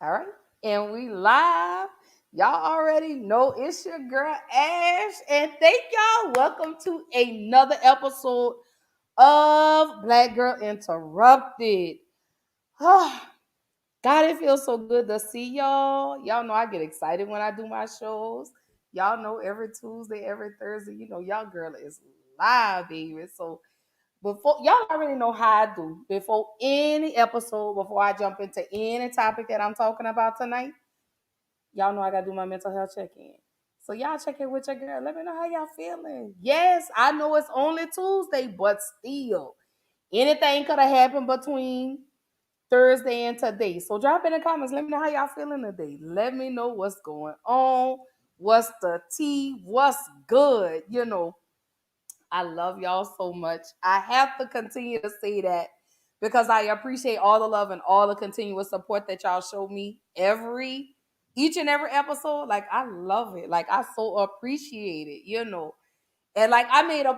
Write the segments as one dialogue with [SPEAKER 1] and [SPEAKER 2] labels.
[SPEAKER 1] All right. And we live. Y'all already know it's your girl Ash. And thank y'all. Welcome to another episode of Black Girl Interrupted. God, it feels so good to see y'all. Y'all know I get excited when I do my shows. Y'all know every Tuesday, every Thursday, y'all girl is live, baby. So before y'all already know how I do. Before any episode, before I jump into any topic that I'm talking about tonight, y'all know I gotta do my mental health check-in. So y'all check in with your girl. Let me know how y'all feeling. Yes, I know it's only Tuesday, but still, anything could have happened between Thursday and today. So drop in the comments. Let me know how y'all feeling today. Let me know what's going on. What's the tea? What's good? I love y'all so much. I have to continue to say that because I appreciate all the love and all the continuous support that y'all show me each and every episode. Like I love it. Like I so appreciate it. And like I made a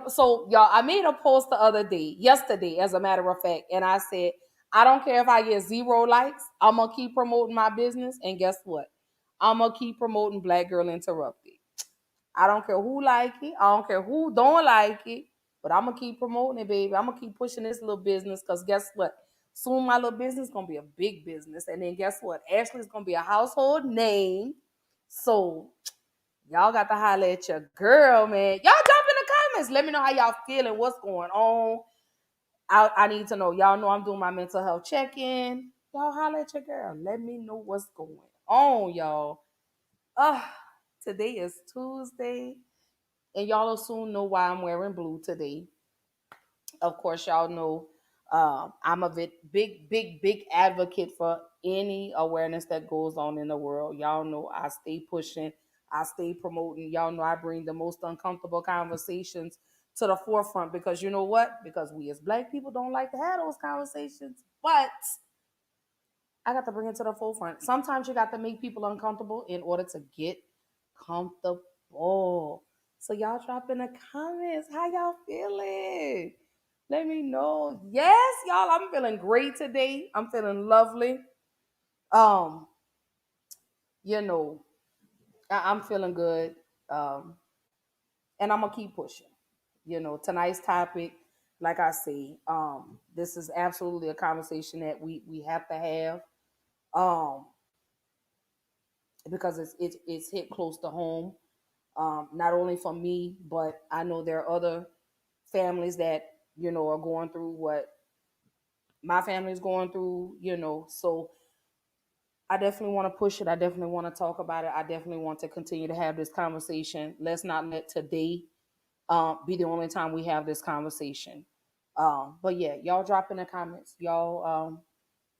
[SPEAKER 1] post the other day, yesterday, as a matter of fact, and I said, I don't care if I get 0 likes, I'm gonna keep promoting my business. And guess what? I'm gonna keep promoting Black Girl Interrupted. I don't care who like it. I don't care who don't like it. But I'm gonna keep promoting it, baby. I'm gonna keep pushing this little business because guess what? Soon my little business gonna be a big business. And then guess what? Ashley's gonna be a household name. So y'all got to holler at your girl, man. Y'all drop in the comments. Let me know how y'all feeling. What's going on? I need to know. Y'all know I'm doing my mental health check-in. Y'all holler at your girl. Let me know what's going on, y'all. Uh, Today is Tuesday. And y'all will soon know why I'm wearing blue today. Of course, y'all know I'm a big advocate for any awareness that goes on in the world. Y'all know I stay pushing, I stay promoting. Y'all know I bring the most uncomfortable conversations to the forefront because you know what? Because we as Black people don't like to have those conversations. But I got to bring it to the forefront. Sometimes you got to make people uncomfortable in order to get comfortable. So y'all drop in the comments how y'all feeling. Let me know. Yes, y'all, I'm feeling great today. I'm feeling lovely. Um, you know, I'm feeling good. Um, and I'm gonna keep pushing. Tonight's topic, like I say, this is absolutely a conversation that we have to have. Um, because it's hit close to home. Not only for me, but I know there are other families that are going through what my family is going through. So I definitely want to push it. I definitely want to talk about it. I definitely want to continue to have this conversation. Let's not let today be the only time we have this conversation. But yeah, y'all drop in the comments. Y'all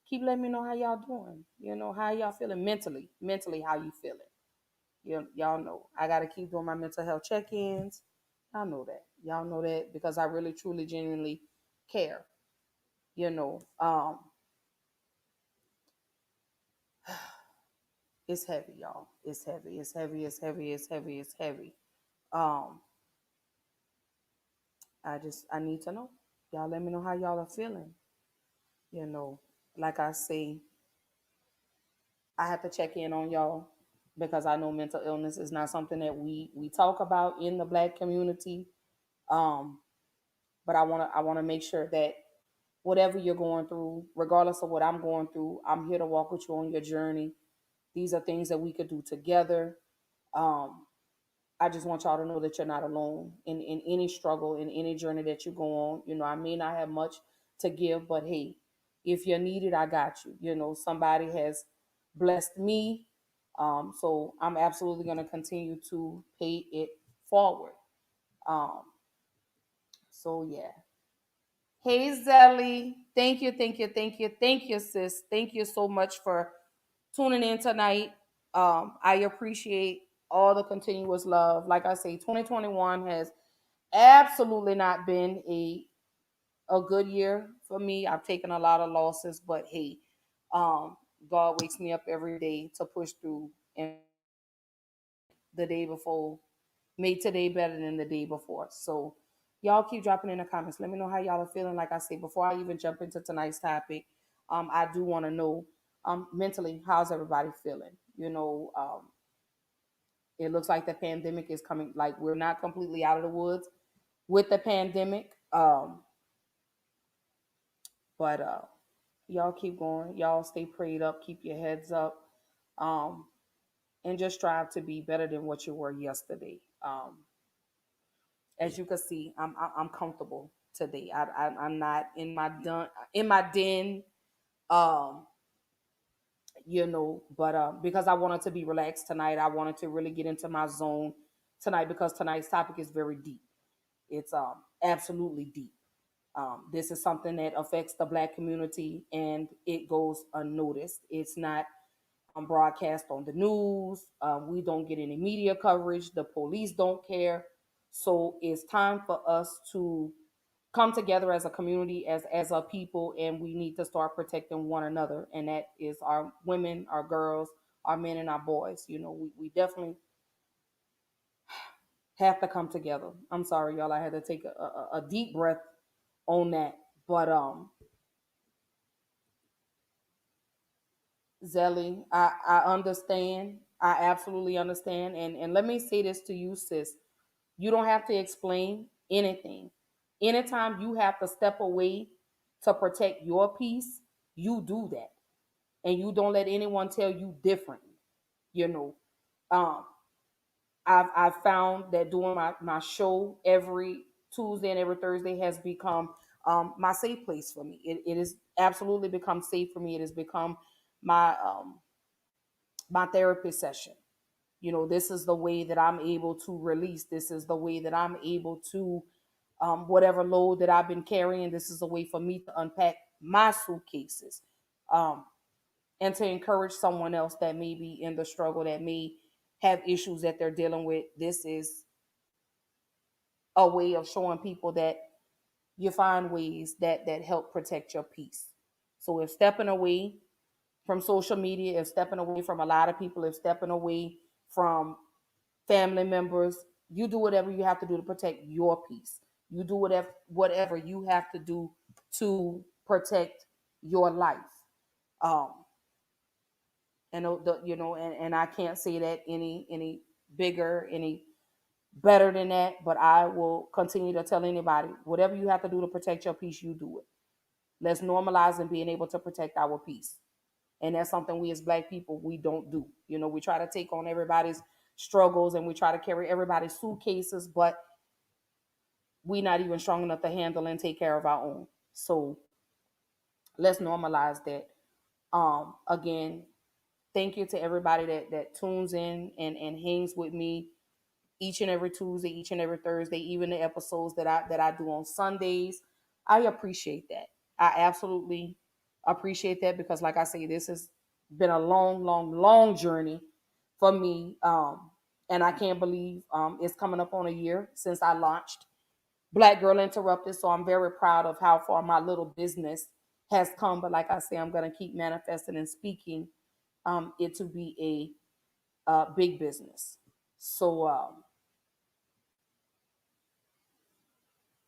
[SPEAKER 1] keep letting me know how y'all doing. How y'all feeling mentally, how you feeling. Y'all know I gotta keep doing my mental health check-ins. I know that. Y'all know that because I really, truly, genuinely care. You know, um, it's heavy, y'all. It's heavy. It's heavy. It's heavy. It's heavy. It's heavy. Um, I need to know. Y'all let me know how y'all are feeling. You know, like I say, I have to check in on y'all because I know mental illness is not something that we talk about in the Black community. Um, but I wanna make sure that whatever you're going through, regardless of what I'm going through, I'm here to walk with you on your journey. These are things that we could do together. Um, I just want y'all to know that you're not alone in any struggle, in any journey that you go on. I may not have much to give, but hey, if you're needed, I got you. Somebody has blessed me. So I'm absolutely going to continue to pay it forward. Um, so yeah. Hey Zelly, thank you, sis. Thank you so much for tuning in tonight. I appreciate all the continuous love. Like I say, 2021 has absolutely not been a good year for me. I've taken a lot of losses, but hey, um, God wakes me up every day to push through. And the day before made today better than the day before. So y'all keep dropping in the comments. Let me know how y'all are feeling. Like I say, before I even jump into tonight's topic, I do want to know mentally, how's everybody feeling? It looks like the pandemic is coming. Like we're not completely out of the woods with the pandemic, but y'all keep going. Y'all stay prayed up. Keep your heads up, um, and just strive to be better than what you were yesterday. As you can see, I'm comfortable today. I'm not in my den. Um, but because I wanted to be relaxed tonight, I wanted to really get into my zone tonight because tonight's topic is very deep. It's absolutely deep. This is something that affects the Black community and it goes unnoticed. It's not broadcast on the news. We don't get any media coverage. The police don't care. So it's time for us to come together as a community, as a people, and we need to start protecting one another. And that is our women, our girls, our men, and our boys. We definitely have to come together. I'm sorry, y'all. I had to take a deep breath on that. But Zelly, I understand. I absolutely understand. And let me say this to you, sis. You don't have to explain anything. Anytime you have to step away to protect your peace, you do that. And you don't let anyone tell you different. You know. Um, I've found that doing my show every Tuesday and every Thursday has become my safe place for me. It has absolutely become safe for me. It has become my my therapy session. This is the way that I'm able to release. This is the way that I'm able to whatever load that I've been carrying. This is a way for me to unpack my suitcases, um, and to encourage someone else that may be in the struggle, that may have issues that they're dealing with. This is a way of showing people that you find ways that help protect your peace. So if stepping away from social media, if stepping away from a lot of people, if stepping away from family members, you do whatever you have to do to protect your peace. You do whatever you have to do to protect your life. Um, and I can't say that any bigger, any better than that, but I will continue to tell anybody, whatever you have to do to protect your peace, you do it. Let's normalize and being able to protect our peace. And that's something we as Black people, we don't do. We try to take on everybody's struggles and we try to carry everybody's suitcases, but we not even strong enough to handle and take care of our own. So let's normalize that. Again, thank you to everybody that tunes in and hangs with me each and every Tuesday, each and every Thursday, even the episodes that I do on Sundays. I appreciate that. I absolutely appreciate that because, like I say, this has been a long, long, long journey for me. And I can't believe it's coming up on a year since I launched Black Girl Interrupted. So I'm very proud of how far my little business has come. But like I say, I'm going to keep manifesting and speaking it to be a big business. So,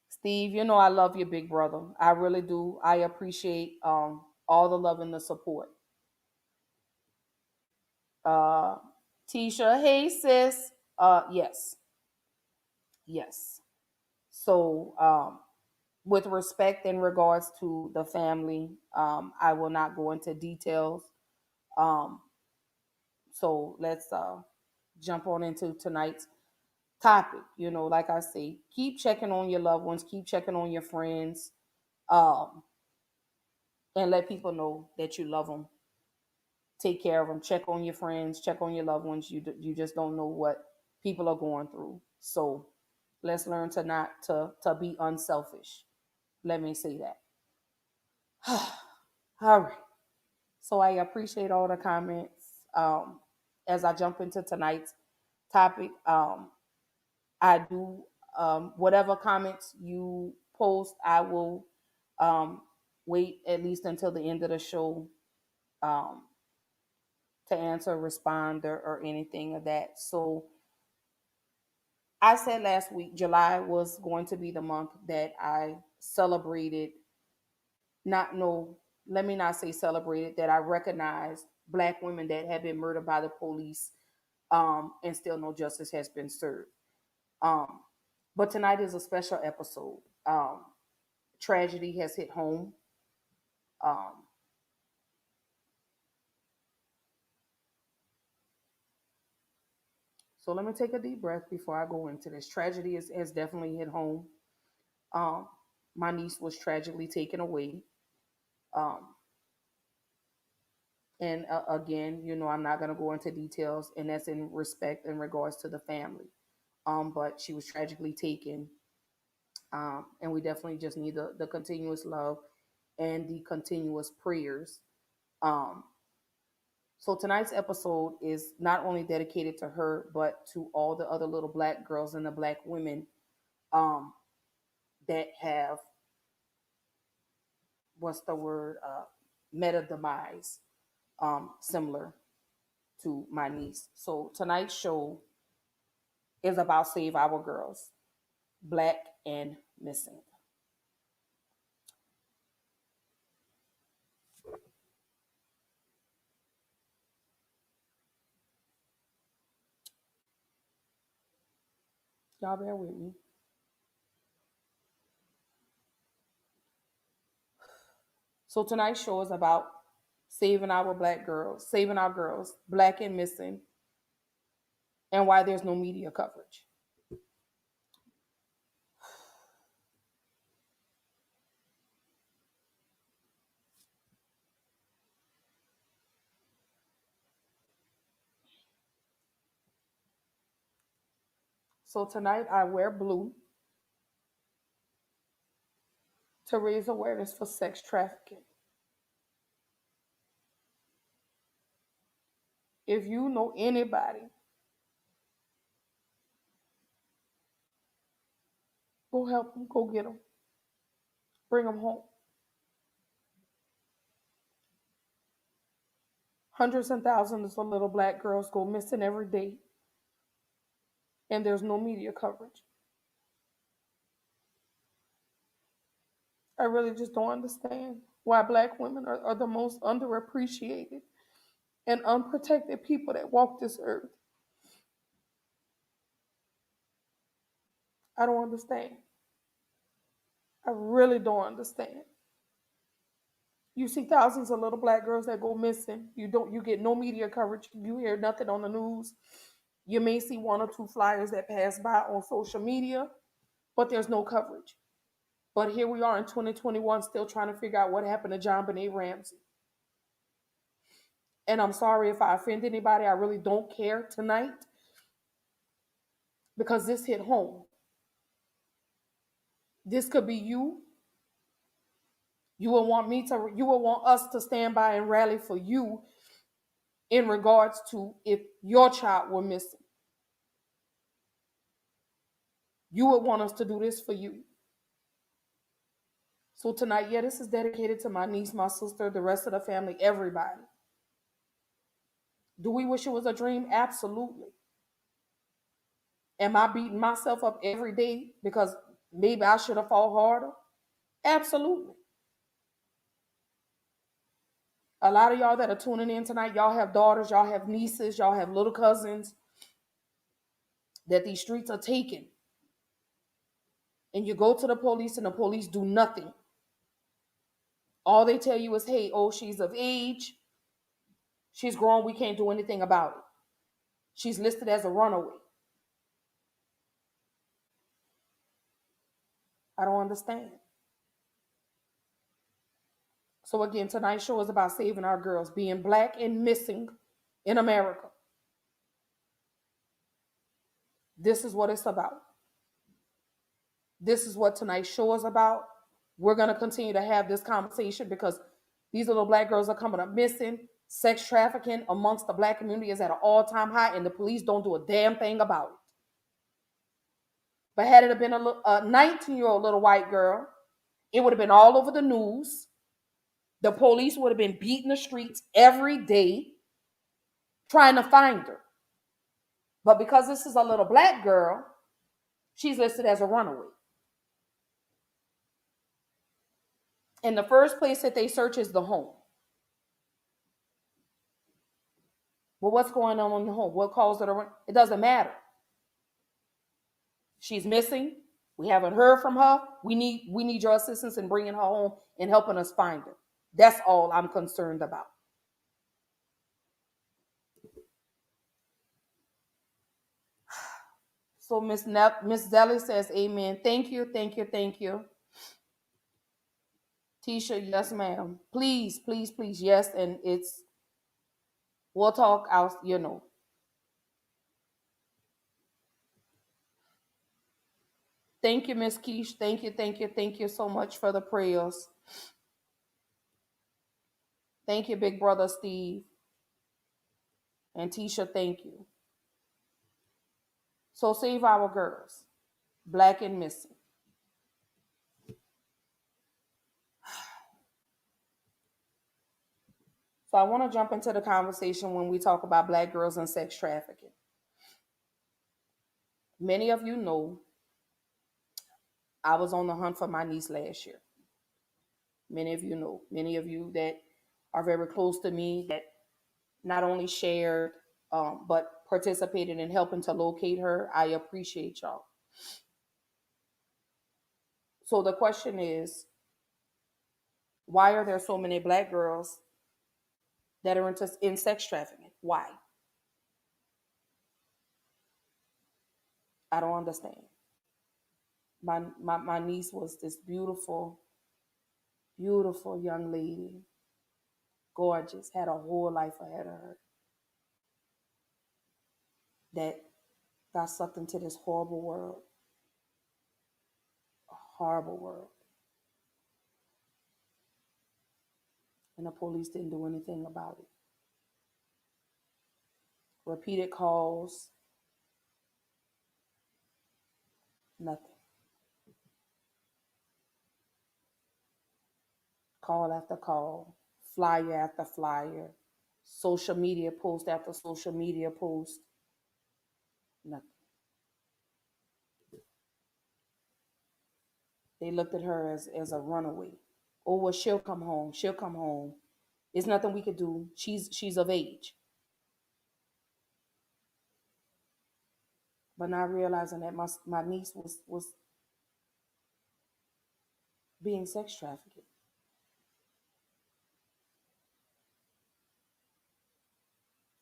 [SPEAKER 1] Steve, I love you, big brother. I really do. I appreciate all the love and the support. Uh, Tisha, hey sis. Yes, yes. So, with respect in regards to the family, I will not go into details. Um, so let's jump on into tonight's topic. Like I say, keep checking on your loved ones, keep checking on your friends, um, and let people know that you love them. Take care of them. Check on your friends. Check on your loved ones. You just don't know what people are going through. So let's learn to not to be unselfish. Let me say that. All right. So I appreciate all the comments. As I jump into tonight's topic, I do whatever comments you post, I will um, wait at least until the end of the show um, to answer, respond, or anything of that. So I said last week, July was going to be the month that I celebrated not no let me not say celebrated, that I recognized black women that have been murdered by the police, and still no justice has been served. Um, but tonight is a special episode. Tragedy has hit home. Um, so let me take a deep breath before I go into this. Tragedy has definitely hit home. Um, my niece was tragically taken away. Um, and again, I'm not going to go into details, and that's in respect in regards to the family. But she was tragically taken. And we definitely just need the continuous love and the continuous prayers. Um, so tonight's episode is not only dedicated to her, but to all the other little black girls and the black women um, that have, what's the word, met a demise similar to my niece. So tonight's show is about Save Our Girls, Black and Missing. Y'all bear with me. So tonight's show is about saving our black girls, saving our girls, black and missing, and why there's no media coverage. So tonight I wear blue to raise awareness for sex trafficking. If you know anybody, go help them, go get them, bring them home. Hundreds and thousands of little black girls go missing every day, and there's no media coverage. I really just don't understand why black women are the most underappreciated and unprotected people that walk this earth. I don't understand. I really don't understand. You see thousands of little black girls that go missing. You get no media coverage. You hear nothing on the news. You may see one or two flyers that pass by on social media, but there's no coverage. But here we are in 2021 still trying to figure out what happened to John Benet Ramsey. And I'm sorry if I offend anybody. I really don't care tonight because this hit home. This could be you. You will want us to stand by and rally for you in regards to if your child were missing. You would want us to do this for you. So tonight, yeah, this is dedicated to my niece, my sister, the rest of the family, everybody. Do we wish it was a dream? Absolutely. Am I beating myself up every day because maybe I should have fought harder? Absolutely. A lot of y'all that are tuning in tonight, y'all have daughters, y'all have nieces, y'all have little cousins that these streets are taking. And you go to the police and the police do nothing. All they tell you is, hey, oh, she's of age. She's grown. We can't do anything about it. She's listed as a runaway. I don't understand. So again, tonight's show is about saving our girls, being black and missing in America. This is what it's about. This is what tonight's show is about. We're going to continue to have this conversation because these little black girls are coming up missing. Sex trafficking amongst the black community is at an all-time high, and the police don't do a damn thing about it. But had it been a 19-year-old little white girl, it would have been all over the news. The police would have been beating the streets every day trying to find her. But because this is a little black girl, she's listed as a runaway. And the first place that they search is the home. Well, what's going on in the home? What caused it? It doesn't matter. She's missing. We haven't heard from her. We need your assistance in bringing her home and helping us find her. That's all I'm concerned about. So Miss Zelly says, "Amen. Thank you, thank you, thank you." Tisha, yes, ma'am. Please, please, please, yes. And we'll talk out. Thank you, Miss Keish. Thank you, thank you, thank you so much for the prayers. Thank you, big brother Steve. And Tisha, thank you. So save our girls, black and missing. So I want to jump into the conversation when we talk about black girls and sex trafficking. Many of you know I was on the hunt for my niece last year. Many of you know. Many of you that are very close to me that not only shared but participated in helping to locate her. I appreciate y'all. So the question is, why are there so many black girls that are in sex trafficking? Why? I don't understand. My niece was this beautiful, beautiful young lady, gorgeous, had a whole life ahead of her, that got sucked into this horrible world, a horrible world. And the police didn't do anything about it. Repeated calls, nothing. Call after call, flyer after flyer, social media post after social media post, nothing. They looked at her as a runaway. Oh, well, she'll come home. She'll come home. There's nothing we could do. She's of age. But not realizing that my niece was being sex trafficked.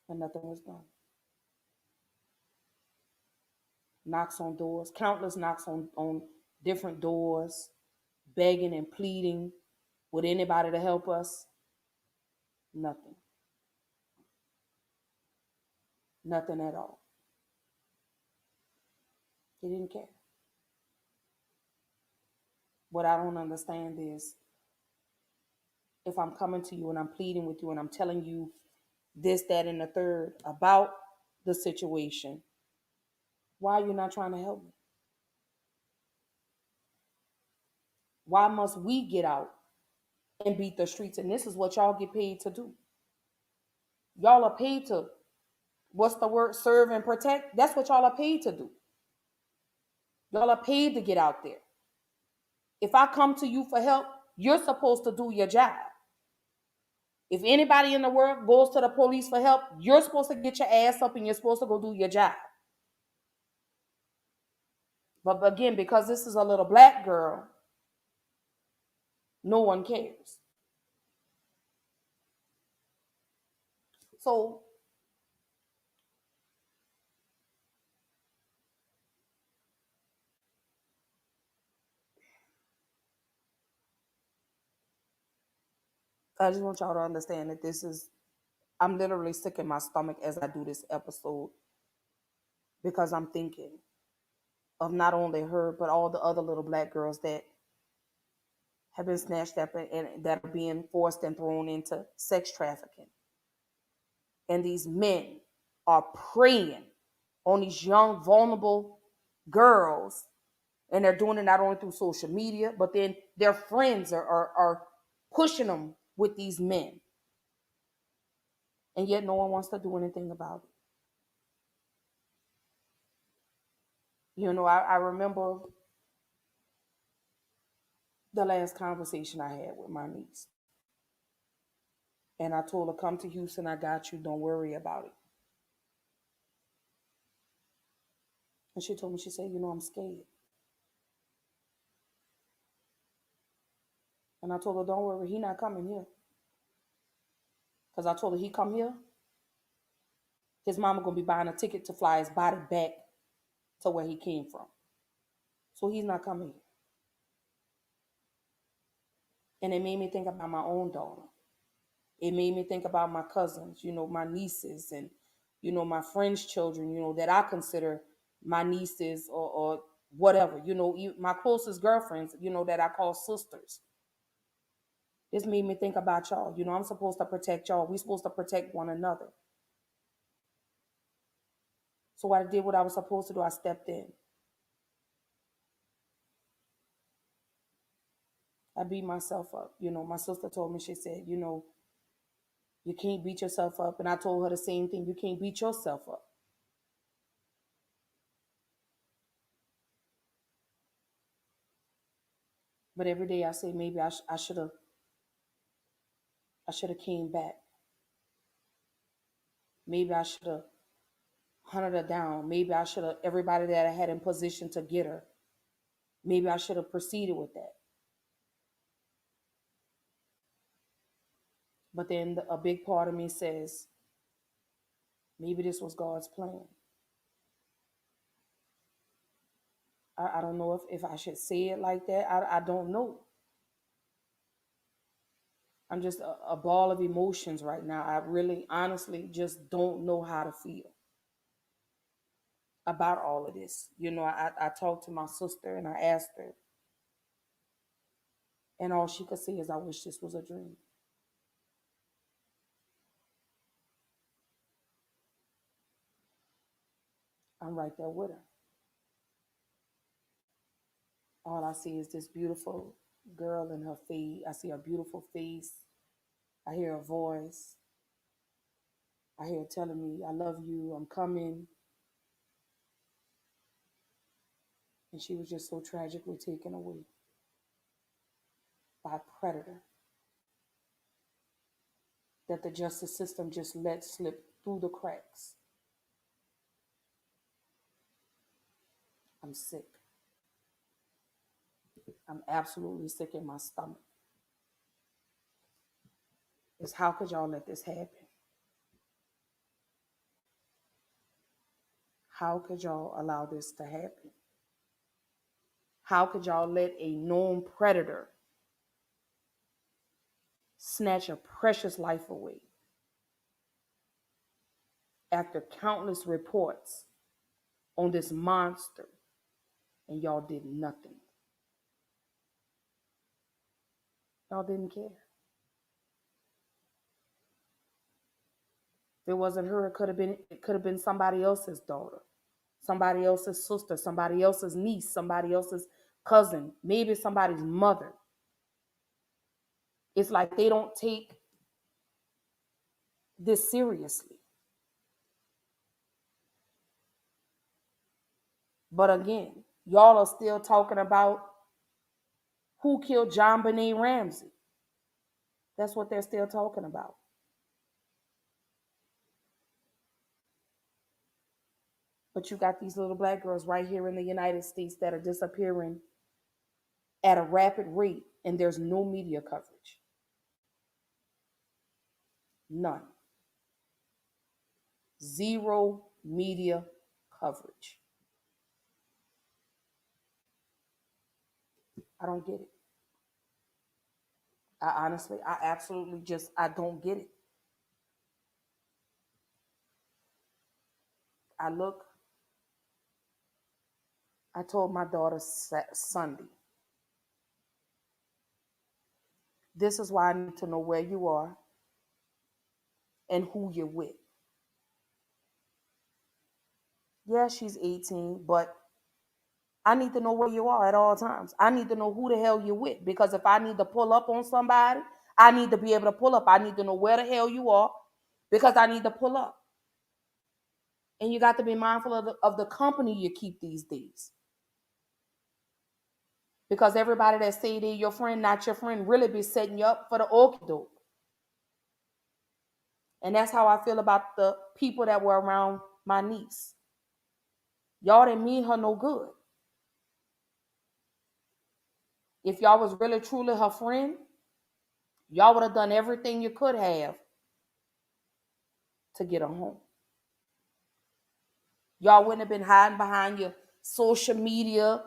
[SPEAKER 1] And nothing was done. Knocks on doors, countless knocks on different doors, begging and pleading with anybody to help us. Nothing. Nothing at all. They didn't care. What I don't understand is, if I'm coming to you and I'm pleading with you and I'm telling you this, that, and the third about the situation, why are you not trying to help me? Why must we get out and beat the streets? And this is what y'all get paid to do. Y'all are paid to, what's the word, serve and protect? That's what y'all are paid to do. Y'all are paid to get out there. If I come to you for help, you're supposed to do your job. If anybody in the world goes to the police for help, you're supposed to get your ass up and you're supposed to go do your job. But again, because this is a little black girl, no one cares. So I just want y'all to understand that I'm literally sick in my stomach as I do this episode, because I'm thinking of not only her, but all the other little black girls that have been snatched up and that are being forced and thrown into sex trafficking. And these men are preying on these young, vulnerable girls. And they're doing it not only through social media, but then their friends are pushing them with these men. And yet no one wants to do anything about it. I remember the last conversation I had with my niece. And I told her, come to Houston, I got you, don't worry about it. And she told me, she said, I'm scared. And I told her, don't worry, he not coming here. Because I told her, he come here, his mama going to be buying a ticket to fly his body back to where he came from. So he's not coming here. And it made me think about my own daughter. It made me think about my cousins, my nieces, and, my friends' children, that I consider my nieces or whatever, my closest girlfriends, that I call sisters. This made me think about y'all. I'm supposed to protect y'all. We're supposed to protect one another. So I did what I was supposed to do. I stepped in. I beat myself up. My sister told me, she said, you can't beat yourself up. And I told her the same thing. You can't beat yourself up. But every day I say, maybe I should have came back. Maybe I should have hunted her down. Maybe I should have, everybody that I had in position to get her, maybe I should have proceeded with that. But then a big part of me says, maybe this was God's plan. I don't know if I should say it like that. I don't know. I'm just a ball of emotions right now. I really, honestly, just don't know how to feel about all of this. I talked to my sister and I asked her, and all she could say is, I wish this was a dream. I'm right there with her. All I see is this beautiful girl in her face. I see her beautiful face. I hear her voice. I hear her telling me, I love you, I'm coming. And she was just so tragically taken away by a predator that the justice system just let slip through the cracks. I'm sick. I'm absolutely sick in my stomach. It's how could y'all let this happen? How could y'all allow this to happen? How could y'all let a known predator snatch a precious life away after countless reports on this monster, and y'all did nothing? Y'all didn't care. If it wasn't her, it could have been somebody else's daughter, somebody else's sister, somebody else's niece, somebody else's cousin, maybe somebody's mother. It's like they don't take this seriously. But again, y'all are still talking about who killed John Benet Ramsey. That's what they're still talking about. But you got these little black girls right here in the United States that are disappearing at a rapid rate, and there's no media coverage. None. Zero media coverage. I don't get it. I absolutely just, I don't get it. I told my daughter Sunday, this is why I need to know where you are and who you're with. Yeah, she's 18, but I need to know where you are at all times. I need to know who the hell you're with, because if I need to pull up on somebody, I need to be able to pull up. I need to know where the hell you are because I need to pull up. And you got to be mindful of the company you keep these days. Because everybody that say they your friend, not your friend, really be setting you up for the okie doke. And that's how I feel about the people that were around my niece. Y'all didn't mean her no good. If y'all was really truly her friend, y'all would have done everything you could have to get her home. Y'all wouldn't have been hiding behind your social media,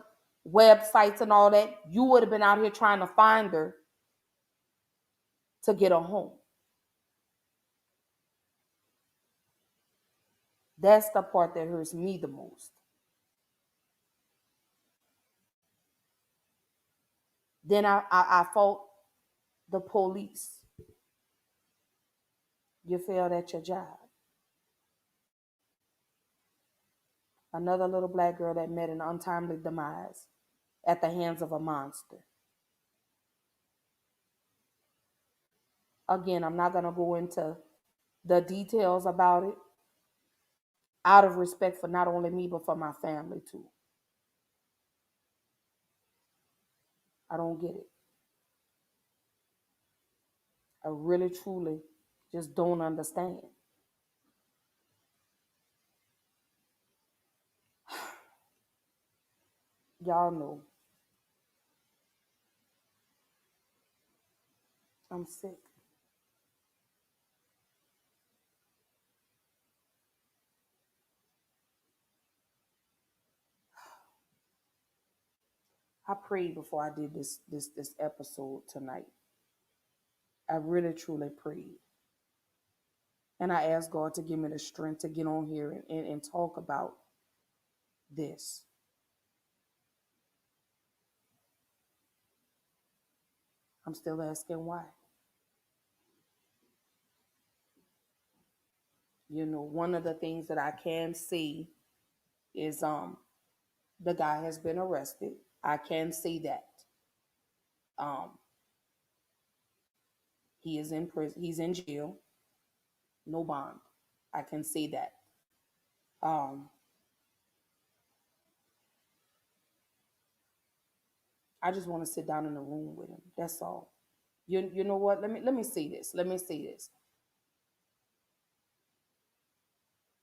[SPEAKER 1] websites, and all that. You would have been out here trying to find her to get her home. That's the part that hurts me the most. Then I fault the police. You failed at your job. Another little black girl that met an untimely demise at the hands of a monster. Again, I'm not going to go into the details about it out of respect for not only me, but for my family too. I don't get it. I really, truly just don't understand. Y'all know I'm sick. I prayed before I did this episode tonight. I really truly prayed. And I asked God to give me the strength to get on here and talk about this. I'm still asking why. You know, one of the things that I can see is the guy has been arrested. I can see that. Um he is in prison, he's in jail, no bond. I can see that. Um I just want to sit down in a room with him. That's all. You know what? Let me see this. Let me see this.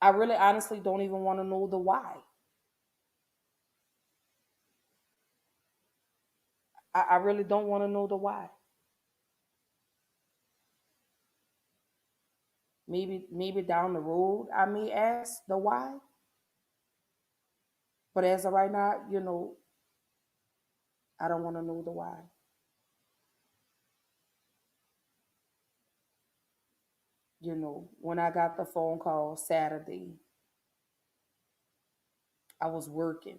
[SPEAKER 1] I really honestly don't even want to know the why. I really don't want to know the why. Maybe down the road I may ask the why. But as of right now, I don't want to know the why. When I got the phone call Saturday, I was working.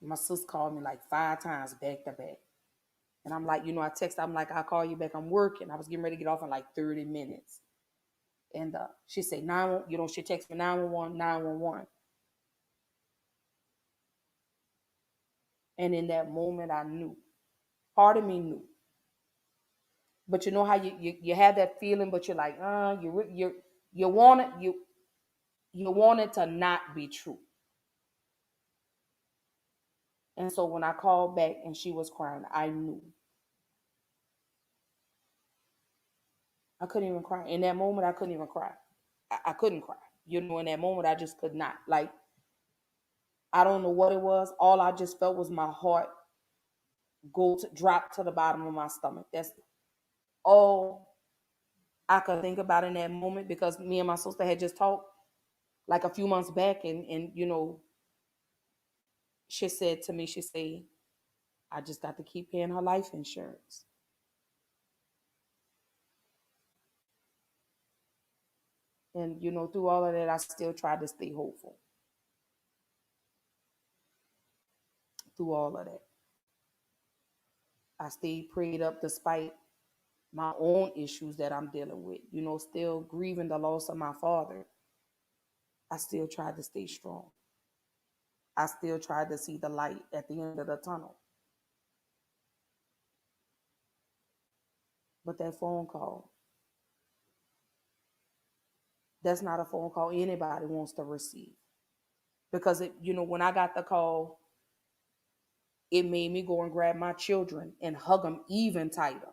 [SPEAKER 1] My sis called me like 5 times back to back. And I'm like, I text, I'm like, I'll call you back. I'm working. I was getting ready to get off in like 30 minutes. And she said, she texted me 911, 911. And in that moment, I knew. Part of me knew. But you know how you have that feeling, but you're like, you want it to not be true. And so when I called back and she was crying, I knew. I couldn't even cry. In that moment, I couldn't even cry. I couldn't cry. In that moment, I just could not. Like, I don't know what it was. All I just felt was my heart drop to the bottom of my stomach. That's all I could think about in that moment, because me and my sister had just talked like a few months back, and she said to me, she said, I just got to keep paying her life insurance. And through all of that, I still tried to stay hopeful. Through all of that, I stayed prayed up despite my own issues that I'm dealing with. Still grieving the loss of my father. I still tried to stay strong. I still tried to see the light at the end of the tunnel. But that phone call, that's not a phone call anybody wants to receive. Because when I got the call, it made me go and grab my children and hug them even tighter.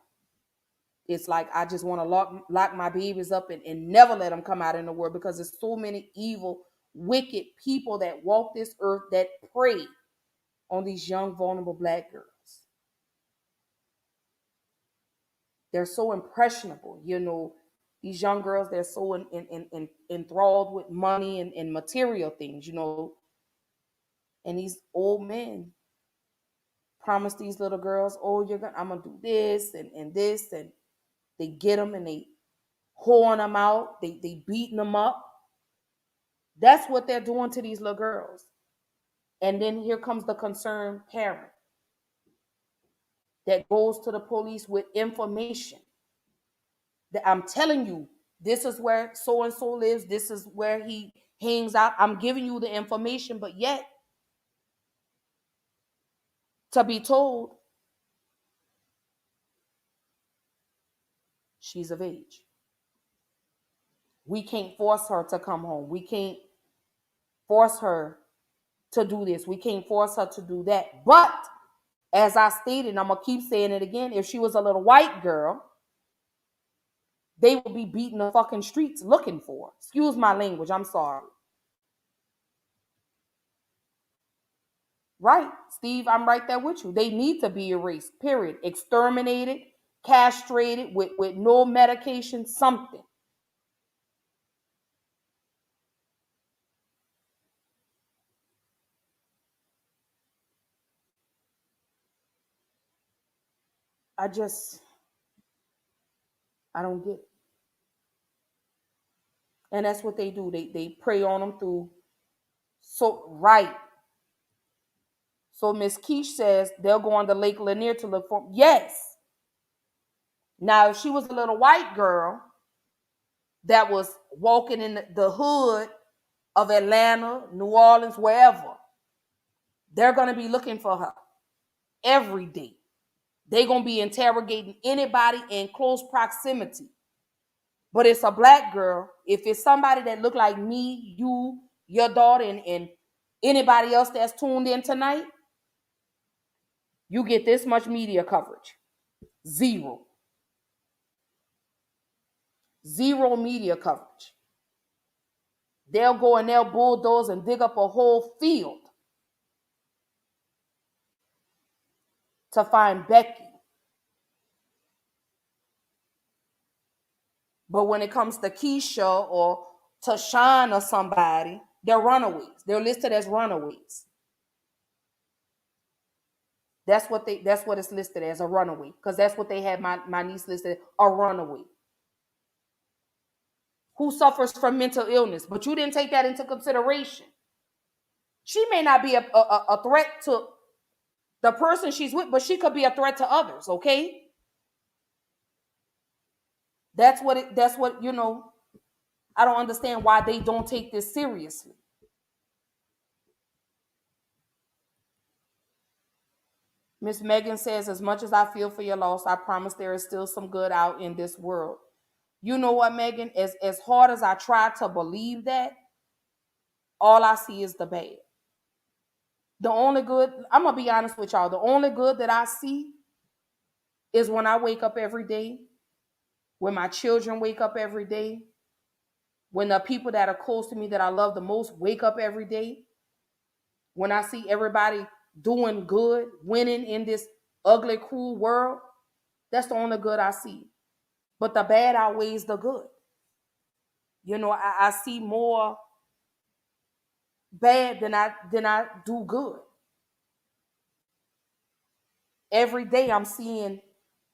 [SPEAKER 1] It's like I just want to lock my babies up and never let them come out in the world, because there's so many evil, wicked people that walk this earth that prey on these young, vulnerable black girls. They're so impressionable, these young girls, they're so enthralled with money and material things, and these old men promise these little girls, oh, I'm gonna do this and this, and they get them and they horn them out, they beating them up. That's what they're doing to these little girls. And then here comes the concerned parent that goes to the police with information that I'm telling you, this is where so and so lives, this is where he hangs out. I'm giving you the information, but yet to be told she's of age. We can't force her to come home. We can't force her to do this. We can't force her to do that. But as I stated, and I'm going to keep saying it again, if she was a little white girl, they would be beating the fucking streets looking for her. Excuse my language. I'm sorry. Right, Steve, I'm right there with you. They need to be erased, period. Exterminated, castrated with no medication, something. I don't get it. And that's what they do. They prey on them through. So, right. So Miss Keish says they'll go on to Lake Lanier to look for. Yes. Now, if she was a little white girl that was walking in the hood of Atlanta, New Orleans, wherever, they're going to be looking for her every day. They're going to be interrogating anybody in close proximity. But it's a black girl. If it's somebody that look like me, you, your daughter, and anybody else that's tuned in tonight, you get this much media coverage. Zero. Zero media coverage. They'll go and they'll bulldoze and dig up a whole field to find Becky. But when it comes to Keisha or Tashawn or somebody, they're runaways. They're listed as runaways. That's what it's listed as, a runaway. Because that's what they had my niece listed, a runaway. Who suffers from mental illness. But you didn't take that into consideration. She may not be a threat to the person she's with, but she could be a threat to others, okay? That's what I don't understand why they don't take this seriously. Miss Megan says, as much as I feel for your loss, I promise there is still some good out in this world. You know what, Megan? As hard as I try to believe that, all I see is the bad. The only good, I'm going to be honest with y'all, the only good that I see is when I wake up every day, when my children wake up every day, when the people that are close to me that I love the most wake up every day, when I see everybody doing good, winning in this ugly, cruel world, that's the only good I see. But the bad outweighs the good. I see more bad than I do good. Every day I'm seeing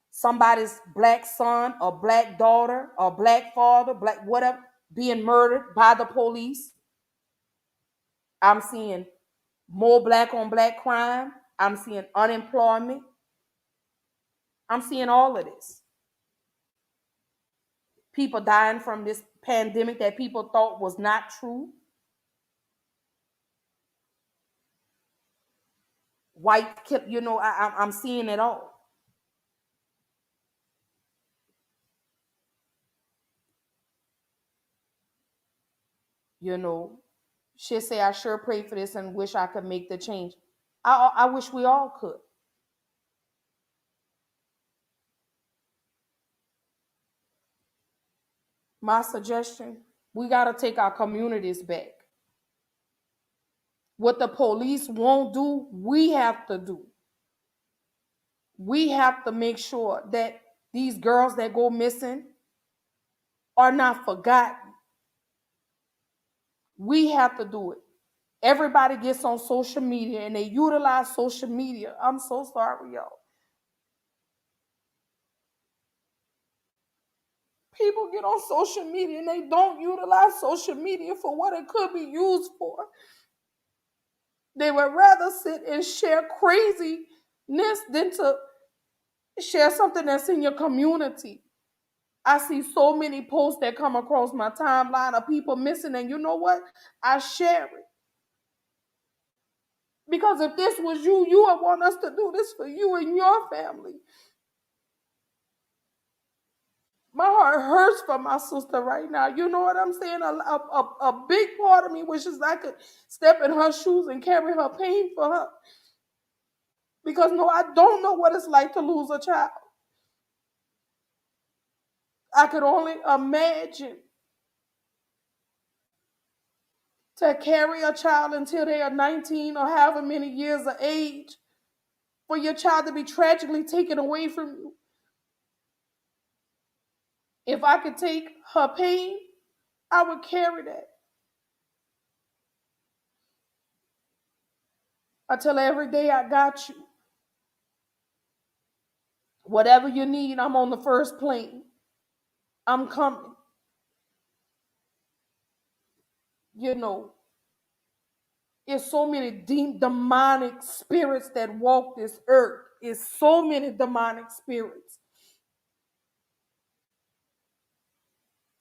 [SPEAKER 1] somebody's black son or black daughter or black father, black whatever, being murdered by the police. I'm seeing more black on black crime. I'm seeing unemployment. I'm seeing all of this. People dying from this pandemic that people thought was not true. White, I'm seeing it all. She'll say, I sure pray for this and wish I could make the change. I wish we all could. My suggestion, we got to take our communities back. What the police won't do, we have to do. We have to make sure that these girls that go missing are not forgotten. We have to do it. Everybody gets on social media and they utilize social media. I'm so sorry, y'all. People get on social media and they don't utilize social media for what it could be used for. They would rather sit and share craziness than to share something that's in your community. I see so many posts that come across my timeline of people missing, and you know what? I share it. Because if this was you, you would want us to do this for you and your family. My heart hurts for my sister right now. You know what I'm saying? A big part of me wishes I could step in her shoes and carry her pain for her. Because no, I don't know what it's like to lose a child. I could only imagine to carry a child until they are 19 or however many years of age, for your child to be tragically taken away from you. If I could take her pain, I would carry that. I tell her every day, I got you. Whatever you need, I'm on the first plane. I'm coming. You know, it's so many deep demonic spirits that walk this earth. It's so many demonic spirits.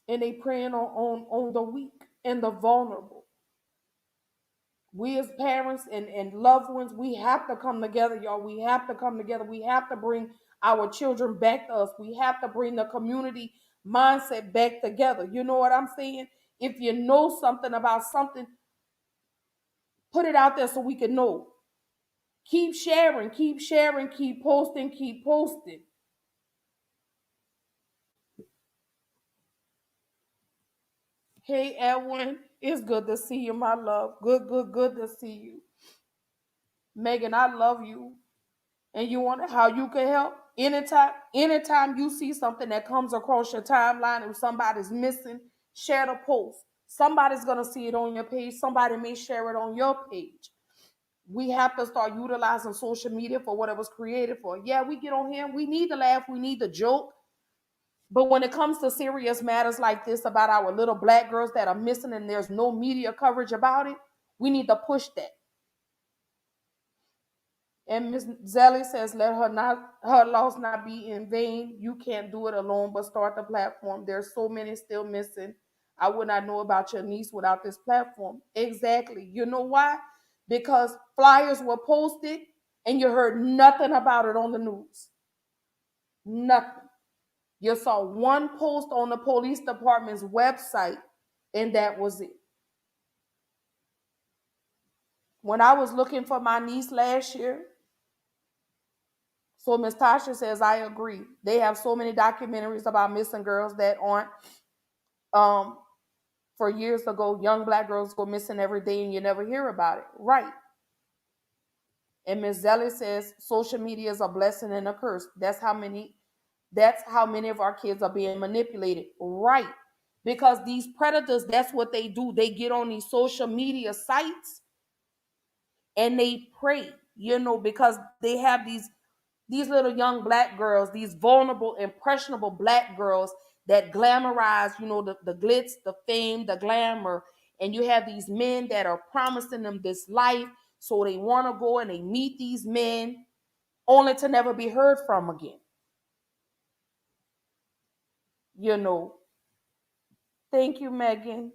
[SPEAKER 1] And they preying on the weak and the vulnerable. We as parents and loved ones, we have to come together, y'all. We have to come together. We have to bring our children back to us. We have to bring the community mindset back together. You know what I'm saying? If you know something about something, put it out there so we can know. Keep sharing, keep posting, keep posting. Hey, Edwin, it's good to see you, my love. Good to see you. Megan, I love you. And you wonder how you can help. Anytime you see something that comes across your timeline and somebody's missing, share the post. Somebody's gonna see it on your page. Somebody may share it on your page. We have to start utilizing social media for what it was created for. Yeah, we get on here, we need to laugh, we need to joke. But when it comes to serious matters like this about our little black girls that are missing and there's no media coverage about it, we need to push that. And Miss Zelly says, let her loss not be in vain. You can't do it alone, but start the platform. There's so many still missing. I would not know about your niece without this platform. Exactly. You know why? Because flyers were posted and you heard nothing about it on the news. Nothing. You saw one post on the police department's website, and that was it. When I was looking for my niece last year, so Miss Tasha says, I agree. They have so many documentaries about missing girls that aren't. Um, for years ago, young black girls go missing every day and you never hear about it. Right. And Miss Zelly says social media is a blessing and a curse. That's how many of our kids are being manipulated. Right. Because these predators, that's what they do. They get on these social media sites and they prey, because they have these little young black girls, these vulnerable, impressionable black girls that glamorize, the glitz, the fame, the glamour. And you have these men that are promising them this life. So they want to go and they meet these men only to never be heard from again. You know. Thank you, Megan.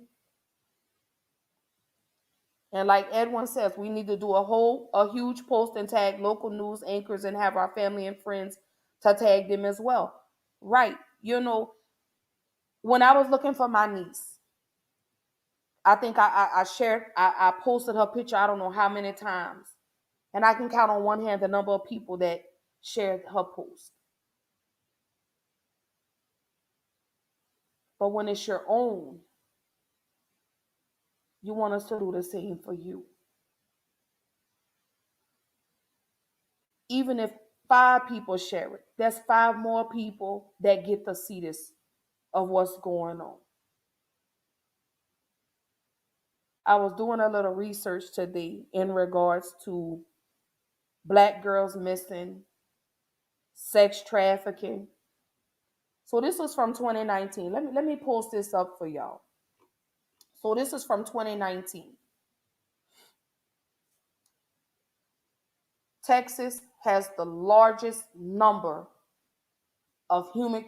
[SPEAKER 1] And like Edwin says, we need to do a huge post and tag local news anchors and have our family and friends to tag them as well. Right. When I was looking for my niece, I think I shared, I posted her picture, I don't know how many times. And I can count on one hand the number of people that shared her post. But when it's your own, you want us to do the same for you. Even if 5 people share it, that's 5 more people that get to see this of what's going on. I was doing a little research today in regards to black girls missing, sex trafficking. So this was from 2019. Let me post this up for y'all. So this is from 2019. Texas has the largest number of human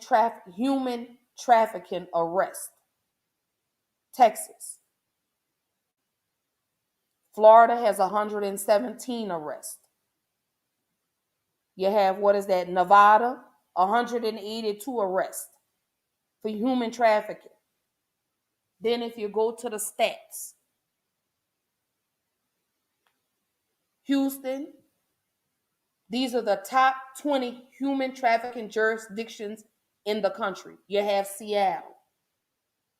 [SPEAKER 1] trafficking arrests. Texas. Florida has 117 arrests. You have, what is that, Nevada, 182 arrests for human trafficking. Then if you go to the stats, Houston, these are the top 20 human trafficking jurisdictions in the country. You have Seattle,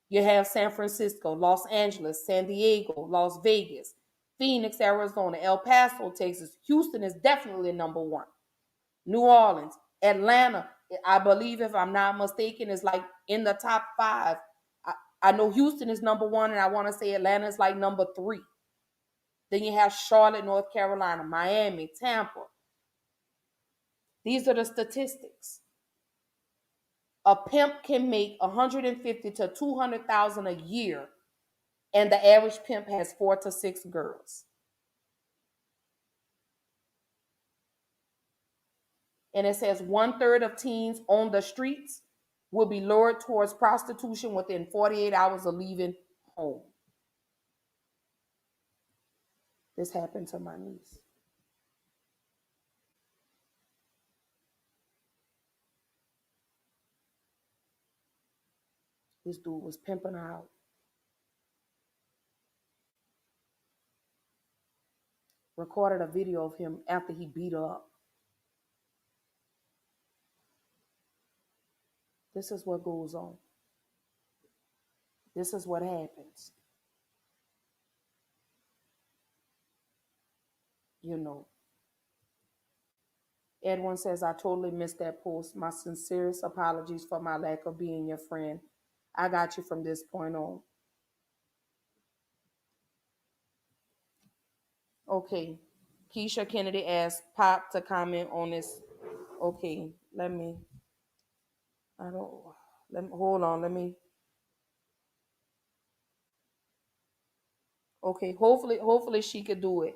[SPEAKER 1] you have San Francisco, Los Angeles, San Diego, Las Vegas, Phoenix, Arizona, El Paso, Texas. Houston is definitely number one. New Orleans, Atlanta, I believe, if I'm not mistaken, is like in the top 5. I know Houston is number 1, and I want to say Atlanta is like number 3. Then you have Charlotte, North Carolina, Miami, Tampa. These are the statistics. A pimp can make 150 to 200,000 a year, and the average pimp has 4 to 6 girls. And it says 1/3 of teens on the streets will be lured towards prostitution within 48 hours of leaving home. This happened to my niece. This dude was pimping her out. Recorded a video of him after he beat her up. This is what goes on. This is what happens. You know. Edwin says, I totally missed that post. My sincerest apologies for my lack of being your friend. I got you from this point on. Okay. Keisha Kennedy asked Pop to comment on this. Okay, let me hold on, okay, hopefully she could do it.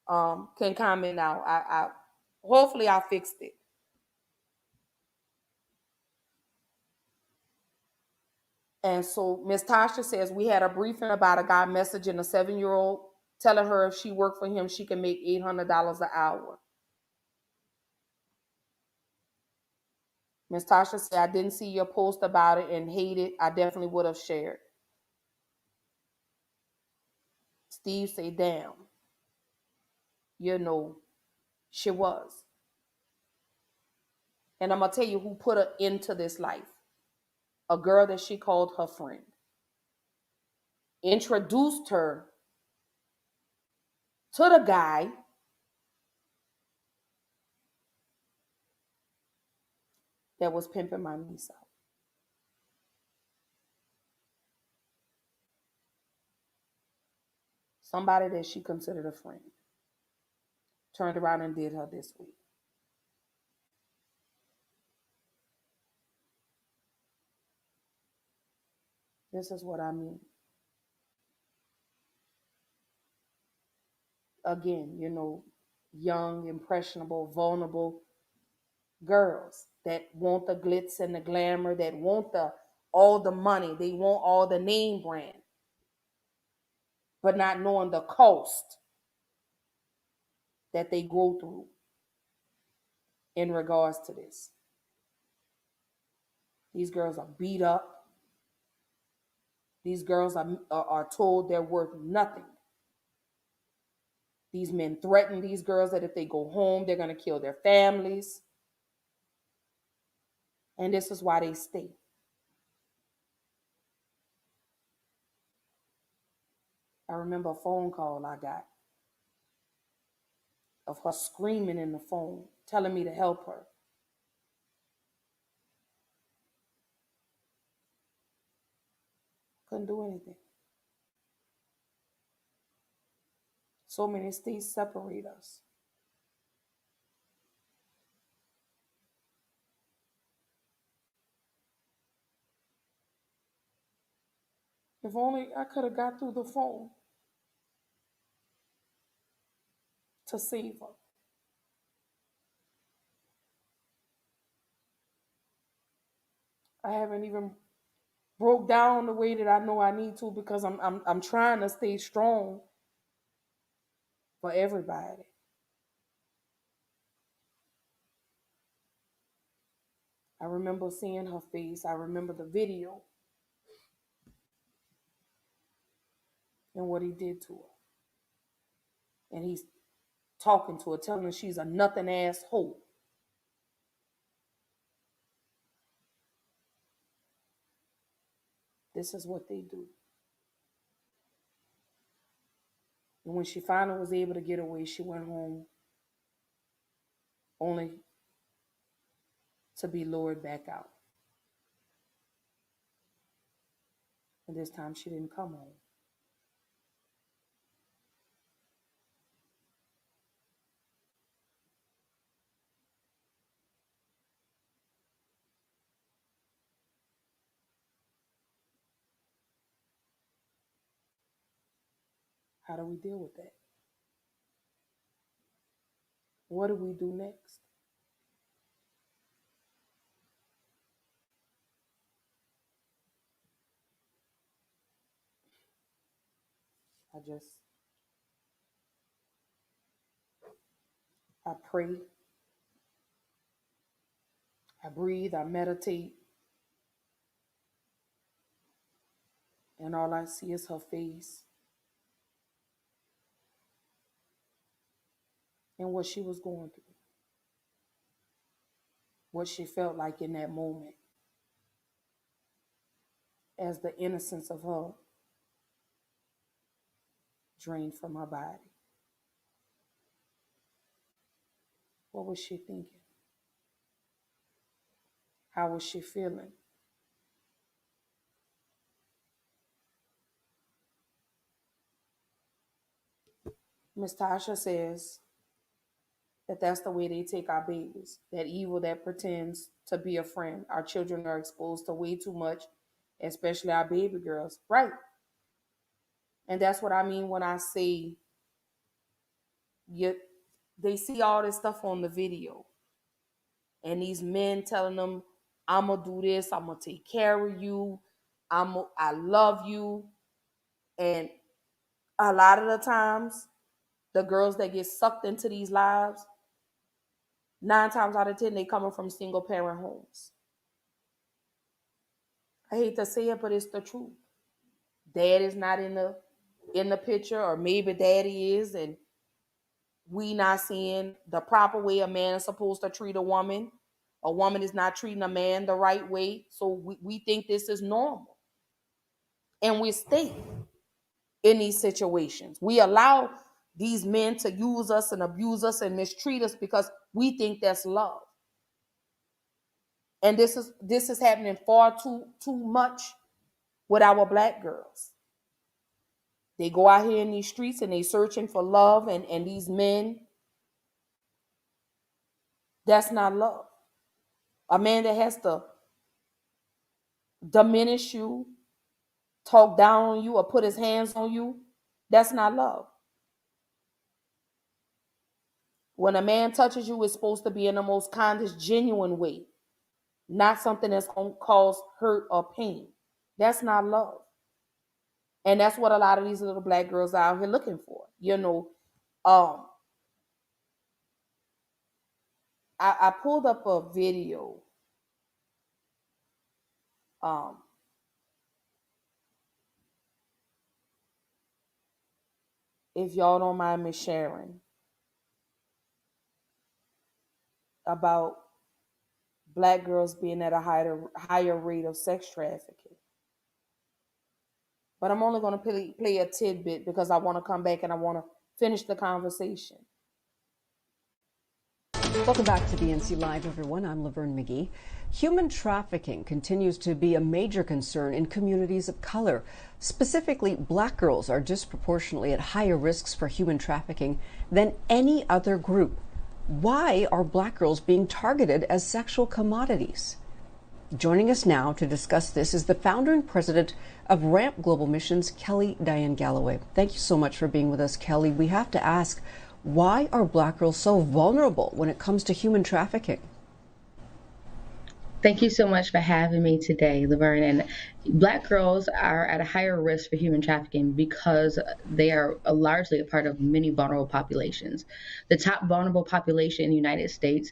[SPEAKER 1] Can comment now. I hopefully I fixed it. And so Miss Tasha says we had a briefing about a guy messaging a 7-year-old, telling her if she worked for him, she can make $800 an hour. Miss Tasha said, I didn't see your post about it and hate it. I definitely would have shared. Steve say, damn. You know, she was. And I'm going to tell you who put her into this life. A girl that she called her friend. Introduced her to the guy that was pimping my niece out. Somebody that she considered a friend. Turned around and did her this week. This is what I mean. Again, you know, young, impressionable, vulnerable girls that want the glitz and the glamour, that want all the money, they want all the name brand, but not knowing the cost that they go through in regards to this. These girls are beat up. These girls are told they're worth nothing. These men threaten these girls that if they go home, they're going to kill their families. And this is why they stay. I remember a phone call I got of her screaming in the phone, telling me to help her. Couldn't do anything. So many states separate us. If only I could have got through the phone to save her. I haven't even broke down the way that I know I need to because I'm trying to stay strong for everybody. I remember seeing her face. I remember the video and what he did to her. And he's talking to her, telling her she's a nothing ass hoe. This is what they do. And when she finally was able to get away, she went home only to be lured back out. And this time she didn't come home. How do we deal with that? What do we do next? I pray, I breathe, I meditate, and all I see is her face and what she was going through, what she felt like in that moment as the innocence of her drained from her body. What was she thinking? How was she feeling? Miss Tasha says that that's the way they take our babies, that evil that pretends to be a friend. Our children are exposed to way too much, especially our baby girls. Right. And that's what I mean when I say they see all this stuff on the video. And these men telling them, I'm going to do this, I'm going to take care of you, I love you. And a lot of the times, the girls that get sucked into these lives, 9 times out of 10, they coming from single parent homes. I hate to say it, but it's the truth. Dad is not in the picture, or maybe daddy is, and we not seeing the proper way a man is supposed to treat a woman. A woman is not treating a man the right way. So we think this is normal. And we stay in these situations. We allow these men to use us and abuse us and mistreat us because we think that's love. And this is happening far too much with our black girls. They go out here in these streets and they searching for love, and these men, that's not love. A man that has to diminish you, talk down on you, or put his hands on you, that's not love. When a man touches you, it's supposed to be in the most kindest, genuine way, not something that's going to cause hurt or pain. That's not love. And that's what a lot of these little black girls are out here looking for. I pulled up a video. Um, if y'all don't mind me sharing about black girls being at a higher rate of sex trafficking. But I'm only going to play a tidbit because I want to come back and I want to finish the conversation.
[SPEAKER 2] Welcome back to BNC Live, everyone. I'm Laverne McGee. Human trafficking continues to be a major concern in communities of color. Specifically, black girls are disproportionately at higher risks for human trafficking than any other group. Why are black girls being targeted as sexual commodities? Joining us now to discuss this is the founder and president of RAMP Global Missions, Kelly Diane Galloway. Thank you so much for being with us, Kelly. We have to ask, why are black girls so vulnerable when it comes to human trafficking?
[SPEAKER 3] Thank you so much for having me today, Laverne. And black girls are at a higher risk for human trafficking because they are largely a part of many vulnerable populations. The top vulnerable population in the United States